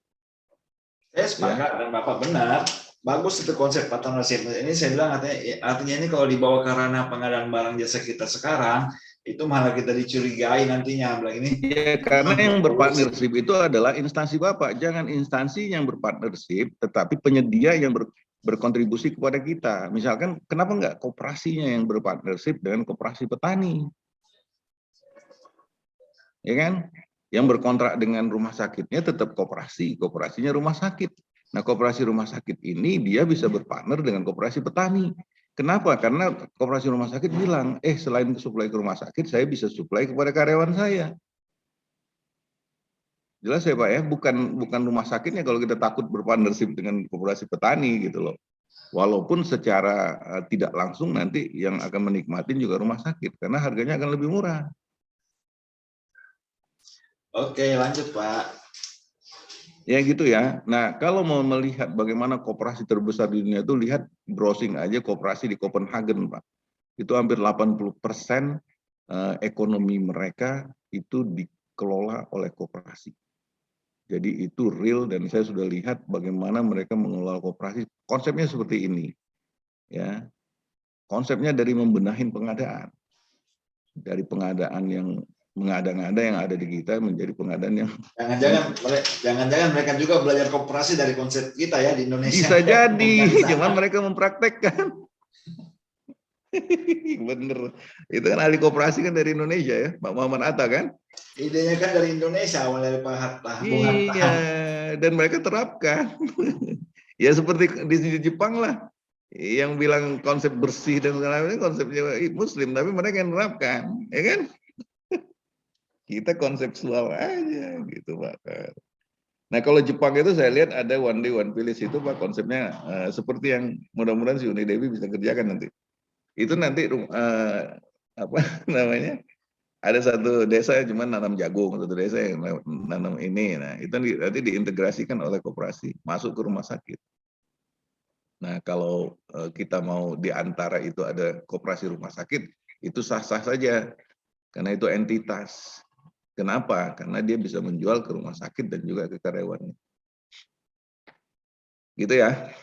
Saya sepakat dan Bapak benar. Bagus itu konsep partnership. Ini saya bilang artinya ini kalau dibawa ke ranah pengadaan barang jasa kita sekarang, itu malah kita dicurigai nantinya. Bilang ini. Ya, karena yang berpartnership itu adalah instansi Bapak. Jangan instansi yang berpartnership, tetapi penyedia yang berkontribusi kepada kita. Misalkan, kenapa nggak koperasinya yang berpartnership dengan koperasi petani? Ya kan? Yang berkontrak dengan rumah sakitnya tetap koperasi, koperasinya rumah sakit. Nah, koperasi rumah sakit ini dia bisa berpartner dengan koperasi petani. Kenapa? Karena koperasi rumah sakit bilang, selain suplai ke rumah sakit, saya bisa suplai kepada karyawan saya. Jelas ya Pak ya, bukan rumah sakitnya kalau kita takut berpartnership dengan koperasi petani gitu loh. Walaupun secara tidak langsung nanti yang akan menikmati juga rumah sakit, karena harganya akan lebih murah. Oke, lanjut Pak. Ya gitu ya. Nah, kalau mau melihat bagaimana koperasi terbesar di dunia itu, lihat browsing aja koperasi di Copenhagen, Pak. Itu hampir 80% ekonomi mereka itu dikelola oleh koperasi. Jadi itu real dan saya sudah lihat bagaimana mereka mengelola koperasi. Konsepnya seperti ini. Ya. Konsepnya dari membenahin pengadaan. Dari pengadaan yang mengada-ngada yang ada di kita menjadi pengadaan yang jangan-jangan mereka juga belajar koperasi dari konsep kita ya di Indonesia. Bisa jadi, cuman mereka mempraktekkan. Bener, itu kan ahli koperasi kan dari Indonesia ya, Pak Muhammad Atta kan? Idenya kan dari Indonesia, awal dari Pak Hatta. Iya, dan mereka terapkan. Ya seperti di Jepang lah, yang bilang konsep bersih dan segala macam konsepnya Muslim, tapi mereka yang menerapkan, ya kan? Kita konseptual aja gitu Pak. Nah kalau Jepang itu saya lihat ada one day one village itu Pak, konsepnya seperti yang mudah-mudahan si Uni Dewi bisa kerjakan nanti. Itu nanti apa namanya, ada satu desa yang cuma nanam jagung, satu desa yang nanam ini. Nah itu nanti diintegrasikan oleh koperasi masuk ke rumah sakit. Nah kalau kita mau diantara itu ada koperasi rumah sakit, itu sah-sah saja karena itu entitas. Kenapa? Karena dia bisa menjual ke rumah sakit dan juga ke karyawannya. Gitu ya.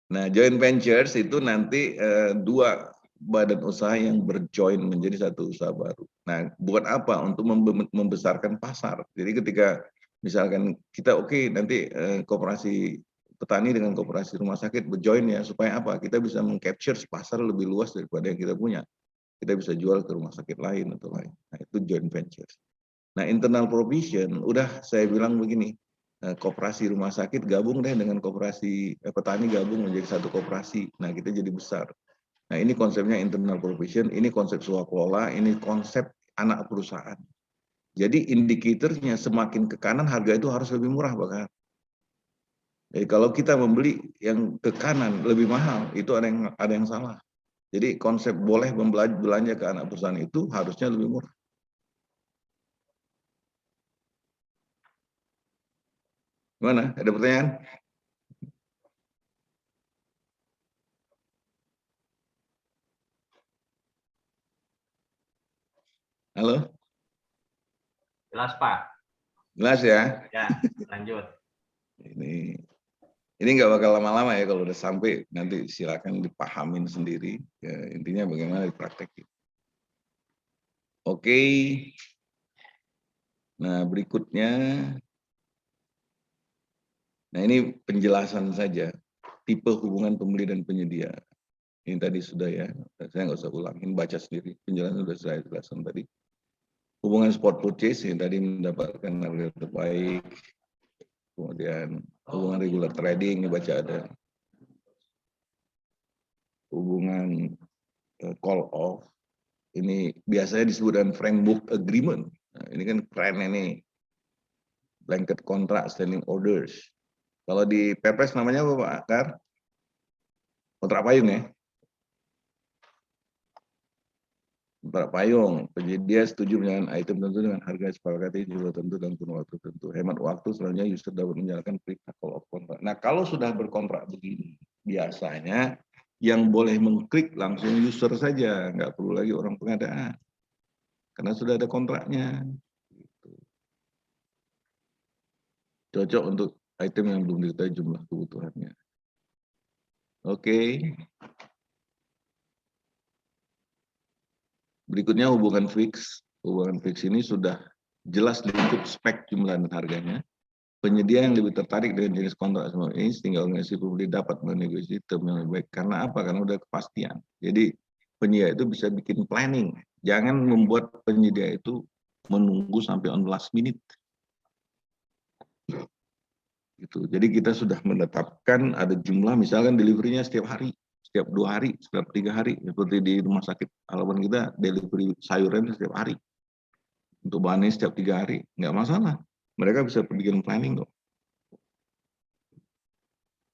Nah, joint ventures itu nanti dua badan usaha yang berjoin menjadi satu usaha baru. Nah, buat apa? Untuk membesarkan pasar. Jadi ketika misalkan kita nanti koperasi petani dengan koperasi rumah sakit berjoin ya, supaya apa? Kita bisa mengcapture pasar lebih luas daripada yang kita punya. Kita bisa jual ke rumah sakit lain atau lain. Nah, itu joint ventures. Nah, internal provision, udah saya bilang begini, koperasi rumah sakit gabung deh dengan koperasi petani gabung menjadi satu koperasi. Nah, kita jadi besar. Nah, ini konsepnya internal provision, ini konsep swakelola, ini konsep anak perusahaan. Jadi indikatornya semakin ke kanan harga itu harus lebih murah bahkan. Jadi kalau kita membeli yang ke kanan lebih mahal, itu ada yang salah. Jadi konsep boleh belanja ke anak perusahaan itu harusnya lebih murah. Gimana? Ada pertanyaan? Halo? Jelas Pak. Jelas ya? Ya, lanjut. Ini nggak bakal lama-lama ya, kalau udah sampai nanti silakan dipahamin sendiri. Ya, intinya bagaimana dipraktekin. Oke. Nah, berikutnya. Nah, ini penjelasan saja. Tipe hubungan pembeli dan penyedia. Ini tadi sudah ya, saya nggak usah ulangin, baca sendiri. Penjelasan sudah saya jelaskan tadi. Hubungan spot purchase yang tadi mendapatkan harga terbaik. Kemudian hubungan regular trading, ini baca ada. Hubungan call off, ini biasanya disebut dengan framework agreement. Nah, ini kan keren ini. Blanket contract, standing orders. Kalau di Perpres namanya apa Pak Akar? Kontrak payung ya? Pak Payung, penyedia setuju dengan item tertentu dengan harga sepakati juga tentu dan kurun waktu tertentu. Hemat waktu, selanjutnya user dapat menjalankan perintah call of kontrak. Nah, kalau sudah berkontrak begini, biasanya yang boleh mengklik langsung user saja, nggak perlu lagi orang pengadaan. Karena sudah ada kontraknya. Gitu. Cocok untuk item yang belum diketahui jumlah kebutuhannya. Oke. Berikutnya hubungan fix. Hubungan fix ini sudah jelas lingkup spek jumlah dan harganya. Penyedia yang lebih tertarik dengan jenis kontrak semua ini sehingga organisasi pembeli dapat menegosiasi term yang lebih baik. Karena apa? Karena udah kepastian. Jadi penyedia itu bisa bikin planning. Jangan membuat penyedia itu menunggu sampai on last minute. Gitu. Jadi kita sudah menetapkan ada jumlah, misalkan deliverynya setiap hari, setiap 2 hari, setiap 3 hari. Seperti di rumah sakit halaman kita, delivery sayuran setiap hari. Untuk bahannya setiap 3 hari, nggak masalah. Mereka bisa bikin planning kok.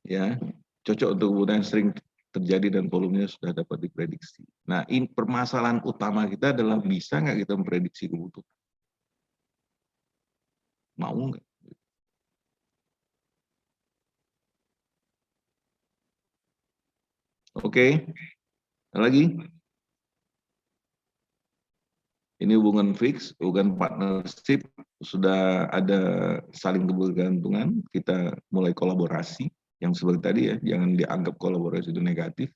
Ya, cocok untuk kebutuhan sering terjadi dan volumenya sudah dapat diprediksi. Nah, ini permasalahan utama kita adalah bisa nggak kita memprediksi kebutuhan? Mau nggak? Oke, lagi. Ini hubungan fix, hubungan partnership, sudah ada saling kebergantungan, kita mulai kolaborasi, yang seperti tadi ya, jangan dianggap kolaborasi itu negatif.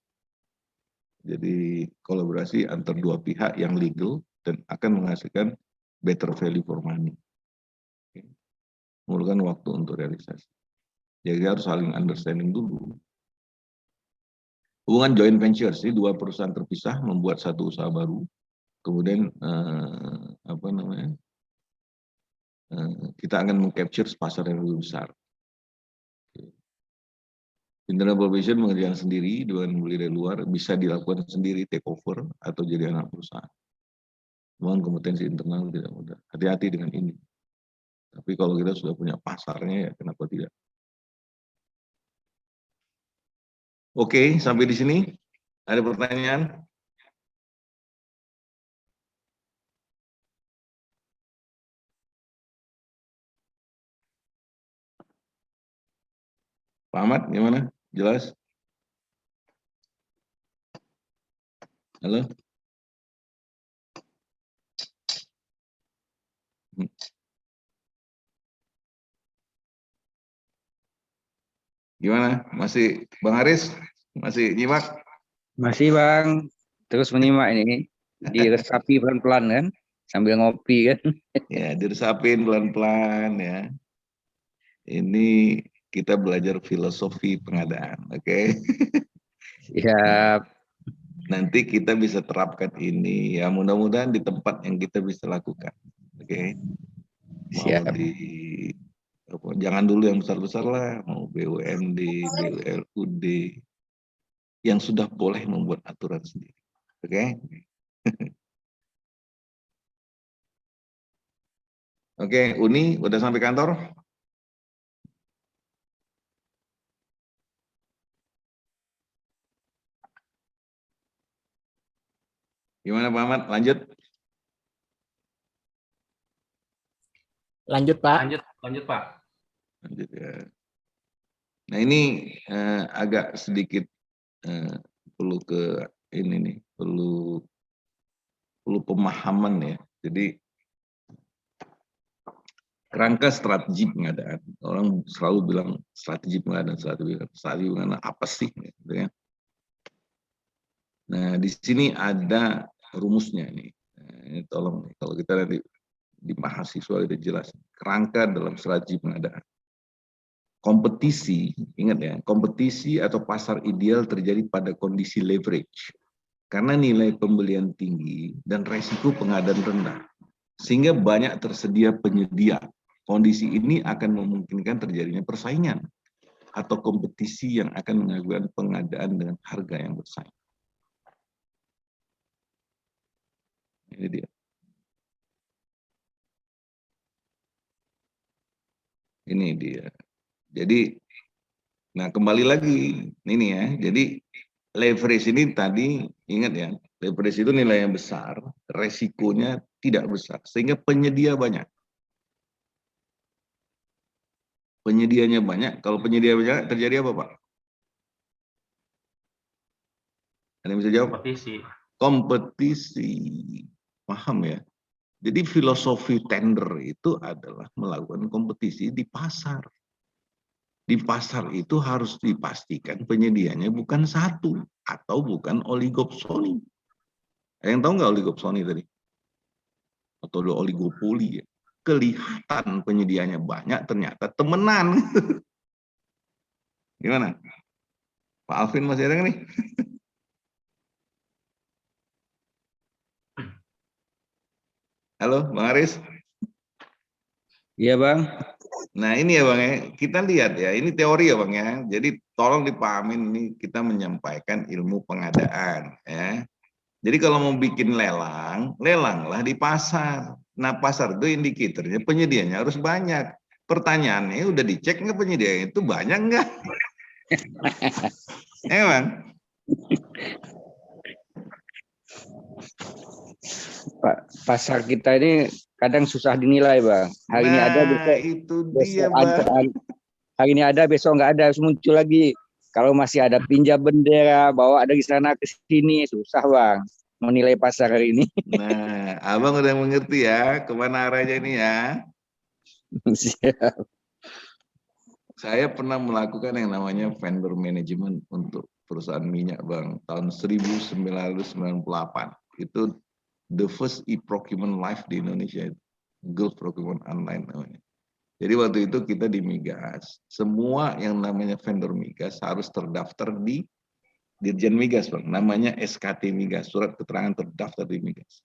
Jadi kolaborasi antar dua pihak yang legal dan akan menghasilkan better value for money. Memerlukan waktu untuk realisasi. Jadi harus saling understanding dulu. Hubungan joint venture sih, dua perusahaan terpisah membuat satu usaha baru. Kemudian kita akan mengcapture pasar yang lebih besar. Internal probation mengerjakan sendiri dengan membeli dari luar, bisa dilakukan sendiri take over atau jadi anak perusahaan. Memang kompetensi internal tidak mudah. Hati-hati dengan ini. Tapi kalau kita sudah punya pasarnya ya kenapa tidak? Oke, sampai di sini. Ada pertanyaan? Pak Ahmad, gimana? Jelas? Halo? Gimana? Masih Bang Aris? Masih nyimak? Masih Bang, terus menyimak ini. Diresapi pelan-pelan kan, sambil ngopi kan. Ya, diresapin pelan-pelan ya. Ini kita belajar filosofi pengadaan, oke? Siap. Nanti kita bisa terapkan ini ya, mudah-mudahan di tempat yang kita bisa lakukan, oke? Mau Siap. jangan dulu yang besar-besar lah, mau BUMD, BULUD, yang sudah boleh membuat aturan sendiri, oke? Oke, Uni udah sampai kantor? Gimana Pak Ahmad? Lanjut? Lanjut, Pak. Lanjut Pak. Lanjut ya. Nah ini agak sedikit perlu ke ini nih, perlu pemahaman ya. Jadi kerangka strategi pengadaan, orang selalu bilang strategi pengadaan, strategi pengadaan apa sih? Gitu ya. Nah di sini ada rumusnya nih. Ini tolong nih, kalau kita nanti di mahasiswa itu jelas kerangka dalam strategi pengadaan. Kompetisi, ingat ya, kompetisi atau pasar ideal terjadi pada kondisi leverage. Karena nilai pembelian tinggi dan resiko pengadaan rendah. Sehingga banyak tersedia penyedia. Kondisi ini akan memungkinkan terjadinya persaingan atau kompetisi yang akan mengajukan pengadaan dengan harga yang bersaing. Ini dia. Ini dia. Jadi, nah kembali lagi ini ya. Jadi leverage ini tadi ingat ya, leverage itu nilainya besar, resikonya tidak besar, sehingga penyedia banyak. Penyedianya banyak, kalau penyedia banyak terjadi apa Pak? Ada yang bisa jawab? Kompetisi. Kompetisi. Paham ya? Jadi filosofi tender itu adalah melakukan kompetisi di pasar. Di pasar itu harus dipastikan penyedianya bukan satu atau bukan oligopsoni. Ada yang tahu nggak oligopsoni tadi? Atau oligopoli ya? Kelihatan penyedianya banyak, ternyata temenan. Gimana? Pak Alvin masih ada nggak nih? Halo, Bang Aris. Iya Bang. Nah ini ya Bang ya, kita lihat ya, ini teori ya Bang ya. Jadi tolong dipahamin, ini kita menyampaikan ilmu pengadaan ya. Jadi kalau mau bikin lelang, lelanglah di pasar. Nah pasar itu indikatornya penyedianya harus banyak. Pertanyaannya udah dicek nggak penyediaan itu banyak nggak? Bang? Pak, pasar kita ini kadang susah dinilai Bang. Hari ini ada, besok itu besok dia Bang. hari ini ada, besok nggak ada, terus muncul lagi. Kalau masih ada pinjam bendera, bawa dari sana ke sini, susah Bang menilai pasar hari ini. Nah, Abang udah mengerti ya kemana arahnya ini ya. Siap. Saya pernah melakukan yang namanya vendor management untuk perusahaan minyak Bang, tahun 1998. Itu the first e-procurement live di Indonesia, Gulf Procurement Online namanya. Jadi waktu itu kita di Migas, semua yang namanya vendor Migas harus terdaftar di Dirjen Migas Bang, namanya SKT Migas, surat keterangan terdaftar di Migas.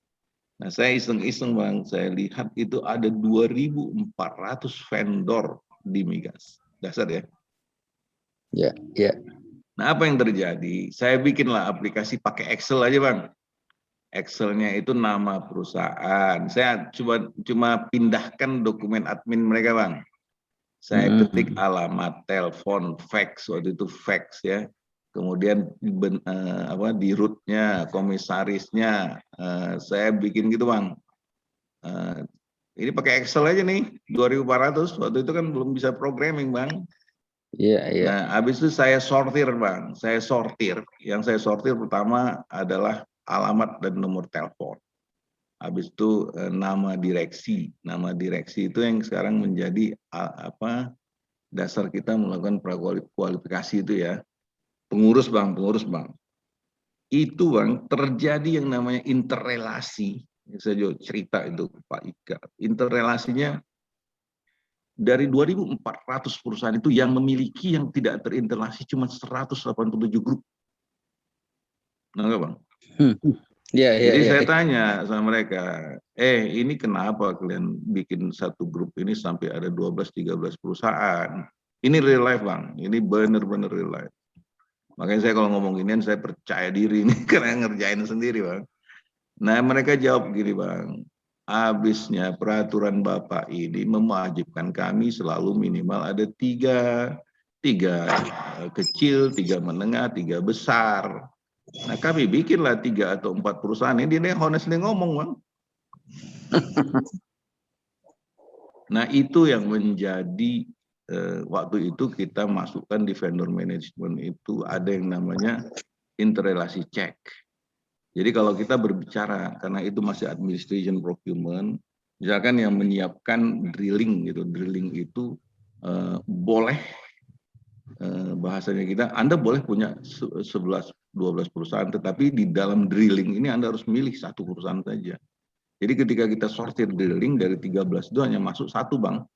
Nah saya iseng-iseng Bang, saya lihat itu ada 2.400 vendor di Migas, dasar ya. Ya, ya. Nah apa yang terjadi? Saya bikinlah aplikasi pakai Excel aja Bang. Excelnya itu nama perusahaan. Saya cuma pindahkan dokumen admin mereka Bang. Saya ketik alamat, telepon, fax, waktu itu fax ya. Kemudian di root-nya, komisarisnya, saya bikin gitu Bang. Ini pakai Excel aja nih, 2.400. Waktu itu kan belum bisa programming Bang. Iya, iya. Nah, habis itu saya sortir Bang. Saya sortir. Yang saya sortir pertama adalah alamat dan nomor telepon. Habis itu nama direksi. Nama direksi itu yang sekarang menjadi dasar kita melakukan prakualifikasi itu ya. Pengurus Bang. Itu Bang terjadi yang namanya interrelasi. Saya juga cerita itu Pak Ika. Interrelasinya dari 2.400 perusahaan itu yang memiliki yang tidak terinterrelasi cuma 187 grup. Nah, Bang? Jadi saya tanya sama mereka, ini kenapa kalian bikin satu grup ini sampai ada 12-13 perusahaan? Ini real life Bang, ini benar-benar real life. Makanya saya kalau ngomong ginian saya percaya diri ini karena ngerjain sendiri Bang. Nah mereka jawab gini Bang, habisnya peraturan Bapak ini mewajibkan kami selalu minimal ada tiga kecil, 3 menengah, 3 besar. Nah kami bikinlah 3 atau 4 perusahaan ini, dia honestly ngomong Bang. Nah itu yang menjadi waktu itu kita masukkan di vendor management itu ada yang namanya interrelasi check. Jadi kalau kita berbicara, karena itu masih administration procurement, misalkan yang menyiapkan drilling gitu, drilling itu boleh bahasanya kita, Anda boleh punya 11-12 perusahaan, tetapi di dalam drilling ini Anda harus milih satu perusahaan saja. Jadi ketika kita sortir drilling dari 13 itu hanya masuk 1 Bang.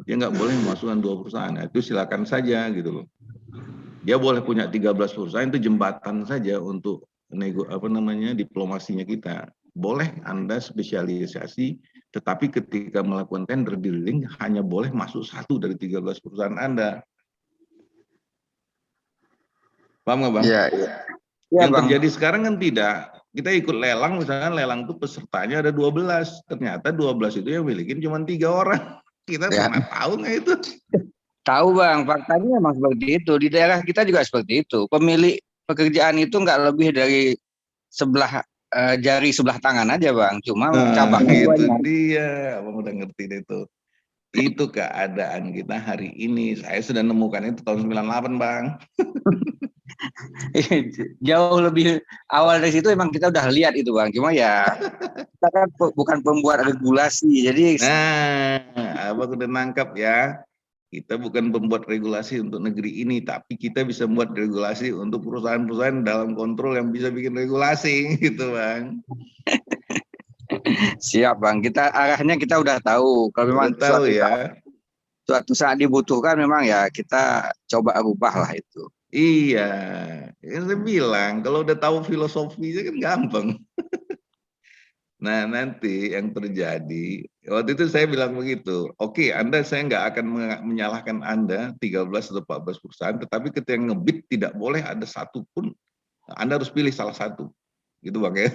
Dia nggak boleh memasukkan 2 perusahaan. Nah, itu silakan saja gitu loh. Dia boleh punya 13 perusahaan, itu jembatan saja untuk diplomasinya kita. Boleh Anda spesialisasi, tetapi ketika melakukan tender drilling hanya boleh masuk 1 dari 13 perusahaan Anda. Paham nggak Bang? Iya. Yang terjadi sekarang kan tidak. Kita ikut lelang, misalkan lelang itu pesertanya ada 12. Ternyata 12 itu yang milikin cuma 3 orang. Kita pernah tahu nggak itu? Tahu Bang, faktanya memang seperti itu. Di daerah kita juga seperti itu. Pemilik pekerjaan itu nggak lebih dari sebelah jari sebelah tangan aja Bang, cuma Nah, cabangnya itu banyak. dia, abang udah ngerti deh itu. Itu keadaan kita hari ini. Saya sudah nemukan itu tahun 98, Bang. Jauh lebih awal dari situ emang kita udah lihat itu Bang, cuma ya kita kan bukan pembuat regulasi, jadi Nah, abang udah nangkap ya. Kita bukan pembuat regulasi untuk negeri ini, tapi kita bisa membuat regulasi untuk perusahaan-perusahaan dalam kontrol yang bisa bikin regulasi, gitu Bang. siap Bang. Kita arahnya kita udah tahu. Kalau Udah memang tahu ya. suatu saat dibutuhkan memang ya kita coba rubah lah itu. Iya, ya saya bilang kalau udah tahu filosofinya kan gampang. Nah, nanti yang terjadi, waktu itu saya bilang begitu, oke, saya nggak akan menyalahkan Anda 13 atau 14 perusahaan, tetapi ketika ngebid tidak boleh ada satu pun, Anda harus pilih salah satu. Gitu Bang ya.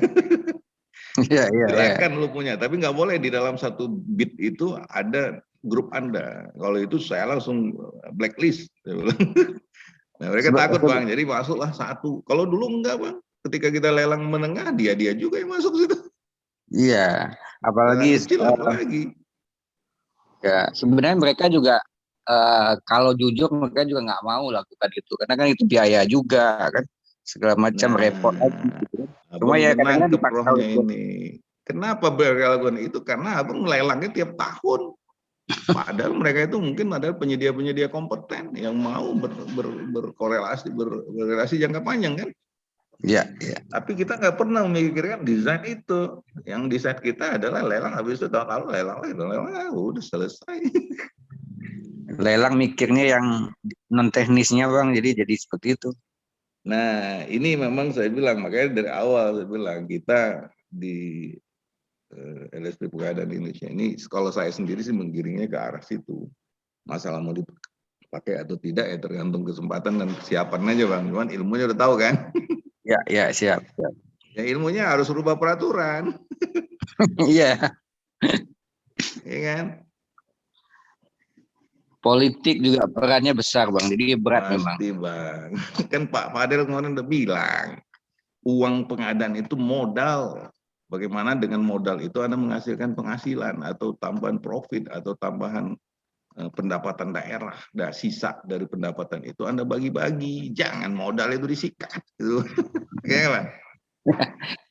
Iya, iya, iya. Silakan lu punya, tapi nggak boleh di dalam satu bid itu ada grup Anda. Kalau itu saya langsung blacklist. Nah, mereka takut Bang, jadi masuklah satu. Kalau dulu enggak Bang, ketika kita lelang menengah, dia juga yang masuk situ. Iya, apalagi kecil apalagi. ya sebenarnya mereka juga kalau jujur mereka juga nggak mau lakukan itu karena kan itu biaya juga kan segala macam repot lagi gitu. Cuma ya kadang-kadang dipaksa ini. Kenapa mereka lakukan itu? Karena abang melelangnya tiap tahun. Padahal mereka itu mungkin ada penyedia-penyedia kompeten yang mau berkorelasi jangka panjang kan? Iya, iya. Tapi kita nggak pernah memikirkan desain itu. Yang desain kita adalah lelang, habis itu tahun lalu lelang, udah selesai. Lelang mikirnya yang non teknisnya Bang, jadi seperti itu. Nah, ini memang saya bilang, makanya dari awal saya bilang kita di LSP Pengadaan Indonesia ini, kalau saya sendiri sih menggiringnya ke arah situ. Masalah mau dipakai atau tidak ya tergantung kesempatan dan kesiapan aja Bang. Cuman ilmunya udah tahu kan? Ya, siap. Ya ilmunya harus rubah peraturan. Iya. Iya kan? Politik juga perannya besar Bang, jadi berat memang. Pasti Bang. Kan Pak Fadil kemarin udah bilang, uang pengadaan itu modal. Bagaimana dengan modal itu Anda menghasilkan penghasilan atau tambahan profit atau tambahan pendapatan daerah, sisa dari pendapatan itu Anda bagi-bagi, jangan modal itu disikat gitu. Oke, Bang.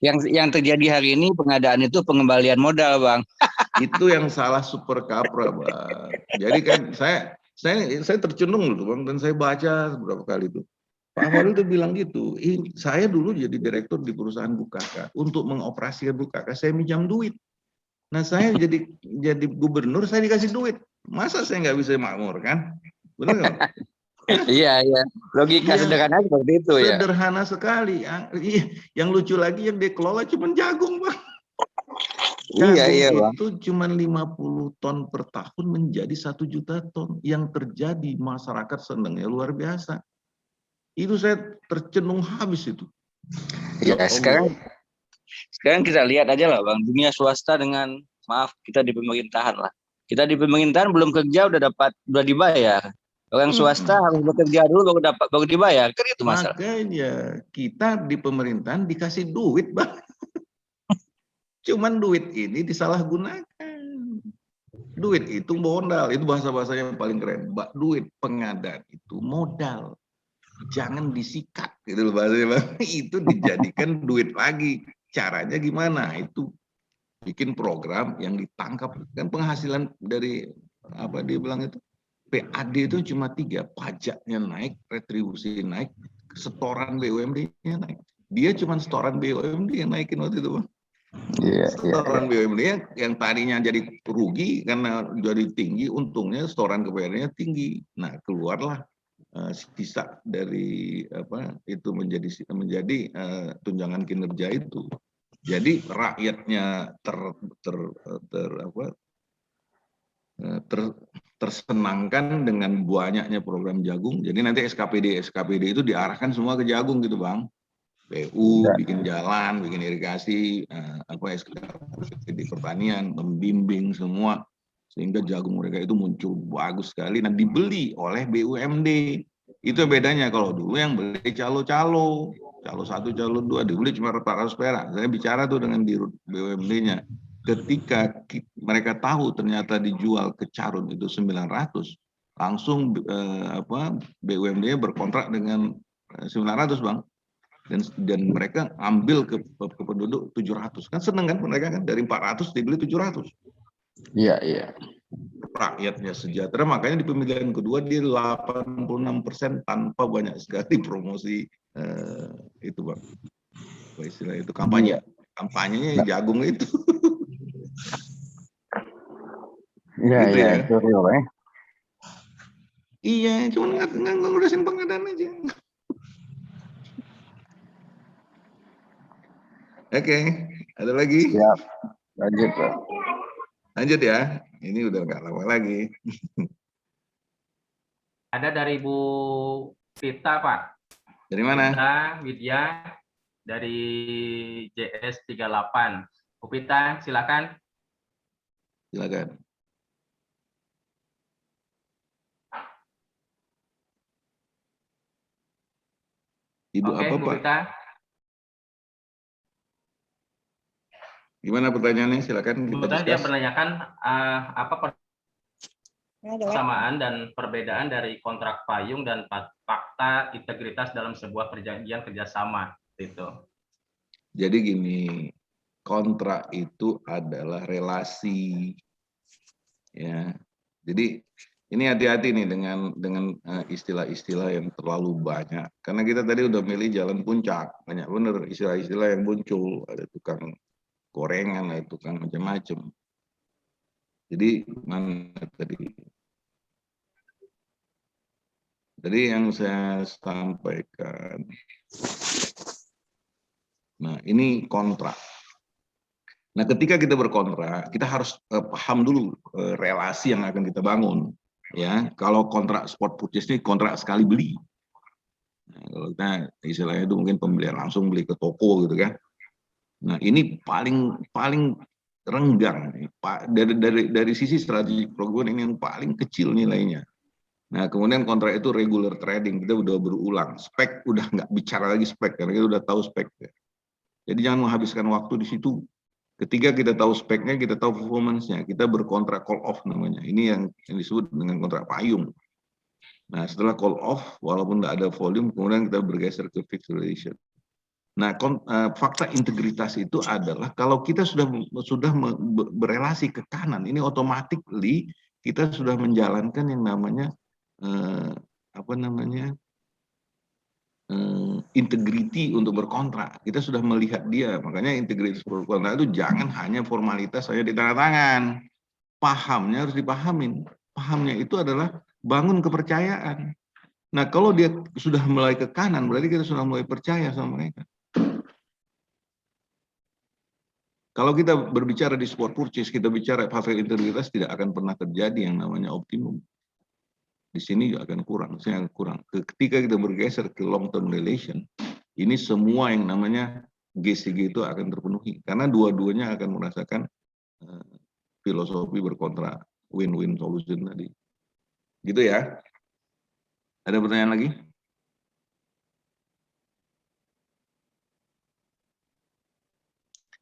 Yang terjadi hari ini pengadaan itu pengembalian modal Bang. Itu yang salah super kapra Bang. Jadi kan saya tercenung dulu Bang, dan saya baca beberapa kali itu. Pak Fadil itu bilang gitu, saya dulu jadi direktur di perusahaan Bukaka, untuk mengoperasikan Bukaka saya minjam duit. Nah saya jadi gubernur saya dikasih duit. Masa saya nggak bisa makmur kan? Benar nggak? Iya. Logika sederhana seperti itu ya. Sederhana sekali. Yang lucu lagi yang dikelola cuma jagung Bang. Iya Bang. Itu cuma 50 ton per tahun menjadi 1 juta ton. Yang terjadi masyarakat senangnya luar biasa. Itu saya tercenung habis itu. Ya sekarang kita lihat aja lah Bang, dunia swasta dengan kita di pemerintahan lah. Kita di pemerintahan belum kerja udah dibayar. Orang swasta harus bekerja dulu baru dibayar. Kan itu masalah. Makanya kita di pemerintahan dikasih duit Bang. Cuman duit ini disalahgunakan. Duit itu modal, itu bahasa yang paling keren. Duit pengadaan itu modal. Jangan disikat gitu loh bahasanya Bang. Itu dijadikan duit lagi. Caranya gimana? Itu bikin program yang ditangkap kan penghasilan dari apa dia bilang itu PAD itu cuma 3, pajaknya naik, retribusi naik, setoran BUMD-nya naik. Dia cuma setoran BUMD yang naikin waktu itu Bang. Setoran BUMD yang tadinya jadi rugi karena jadi tinggi, untungnya setoran ke PAD-nya tinggi. Nah keluarlah sisa dari apa itu menjadi tunjangan kinerja itu. Jadi rakyatnya tersenangkan dengan banyaknya program jagung. Jadi nanti SKPD itu diarahkan semua ke jagung gitu Bang. PU bikin jalan, bikin irigasi, SKPD pertanian, membimbing semua sehingga jagung mereka itu muncul bagus sekali. Nah dibeli oleh BUMD. Itu bedanya. Kalau dulu yang beli calo 1, calo 2 dibeli cuma 400 perak. Saya bicara tuh dengan dirut BUMD-nya. Ketika mereka tahu ternyata dijual ke Carun itu 900, langsung BUMD berkontrak dengan 900, Bang. Dan mereka ambil ke penduduk 700. Kan seneng kan mereka kan, dari 400 dibeli 700. Iya, iya. Rakyatnya sejahtera, makanya di pemilihan kedua dia 86% tanpa banyak sekali promosi itu, Bang. Apa istilah itu, kampanye. Kampanyenya jagung itu. Iya, Gitu iya, ya. itu real, ya. Iya, cuma nggak ngurusin pengadaan aja. Oke, ada lagi? Siap. Lanjut, Pak. Lanjut ya. Ini udah nggak lama lagi. Ada dari Bu Pita, Pak. Dari mana? Pita Widya dari JS 38. Bu Pita, silakan. Silakan. Ibu Oke, apa, Bu Pak? Pita. Gimana pertanyaannya? Silakan kita Kemudian dia discuss. menanyakan apa persamaan dan perbedaan dari kontrak payung dan fakta integritas dalam sebuah perjanjian kerjasama itu. Jadi gini, kontrak itu adalah relasi, ya. Jadi ini hati-hati nih dengan istilah-istilah yang terlalu banyak. Karena kita tadi udah milih jalan puncak, banyak bener istilah-istilah yang muncul. Ada tukang gorengan, ada tukang macam-macam. Jadi mana tadi? Tadi yang saya sampaikan. Nah, ini kontrak. Nah, ketika kita berkontrak, kita harus paham dulu relasi yang akan kita bangun. Ya, kalau kontrak spot purchase ini kontrak sekali beli. Nah, kalau kita istilahnya itu mungkin pembelian langsung, beli ke toko gitu kan. Nah, ini paling renggang dari sisi strategi program ini yang paling kecil nilainya. Nah, kemudian kontrak itu regular trading, kita udah berulang. Spek udah nggak bicara lagi spek, karena kita udah tahu spek. Jadi jangan menghabiskan waktu di situ. Ketika kita tahu speknya, kita tahu performance-nya, kita berkontrak call off namanya. Ini yang disebut dengan kontrak payung. Nah, setelah call off, walaupun tidak ada volume, kemudian kita bergeser ke fixed relation. Nah, fakta integritas itu adalah kalau kita sudah berelasi ke kanan, ini otomatis kita sudah menjalankan yang namanya integriti untuk berkontrak. Kita sudah melihat dia, makanya integritas berkontrak itu jangan hanya formalitas saja di tanda tangan. Pahamnya harus dipahamin. Pahamnya itu adalah bangun kepercayaan. Nah, kalau dia sudah mulai ke kanan, berarti kita sudah mulai percaya sama mereka. Kalau kita berbicara di spot purchase, kita bicara faktor integritas, tidak akan pernah terjadi yang namanya optimum. Di sini juga akan kurang, saya kurang. Ketika kita bergeser ke long term relation, ini semua yang namanya GCG itu akan terpenuhi. Karena dua-duanya akan merasakan filosofi berkontrak, win-win solution tadi. Gitu ya. Ada pertanyaan lagi?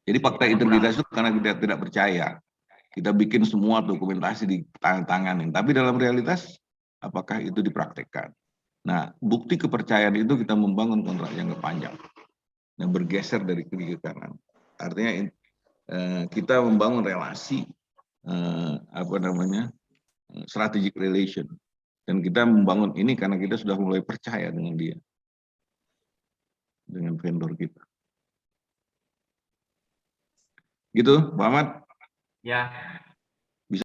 Jadi fakta integritas itu karena kita tidak percaya. Kita bikin semua dokumentasi di tangan-tanganin. Tapi dalam realitas, apakah itu dipraktekkan? Nah, bukti kepercayaan itu kita membangun kontrak yang panjang. Nah, bergeser dari kiri ke kanan. Artinya kita membangun relasi, strategic relation. Dan kita membangun ini karena kita sudah mulai percaya dengan dia. Dengan vendor kita. Gitu, Pak Ahmad? Ya,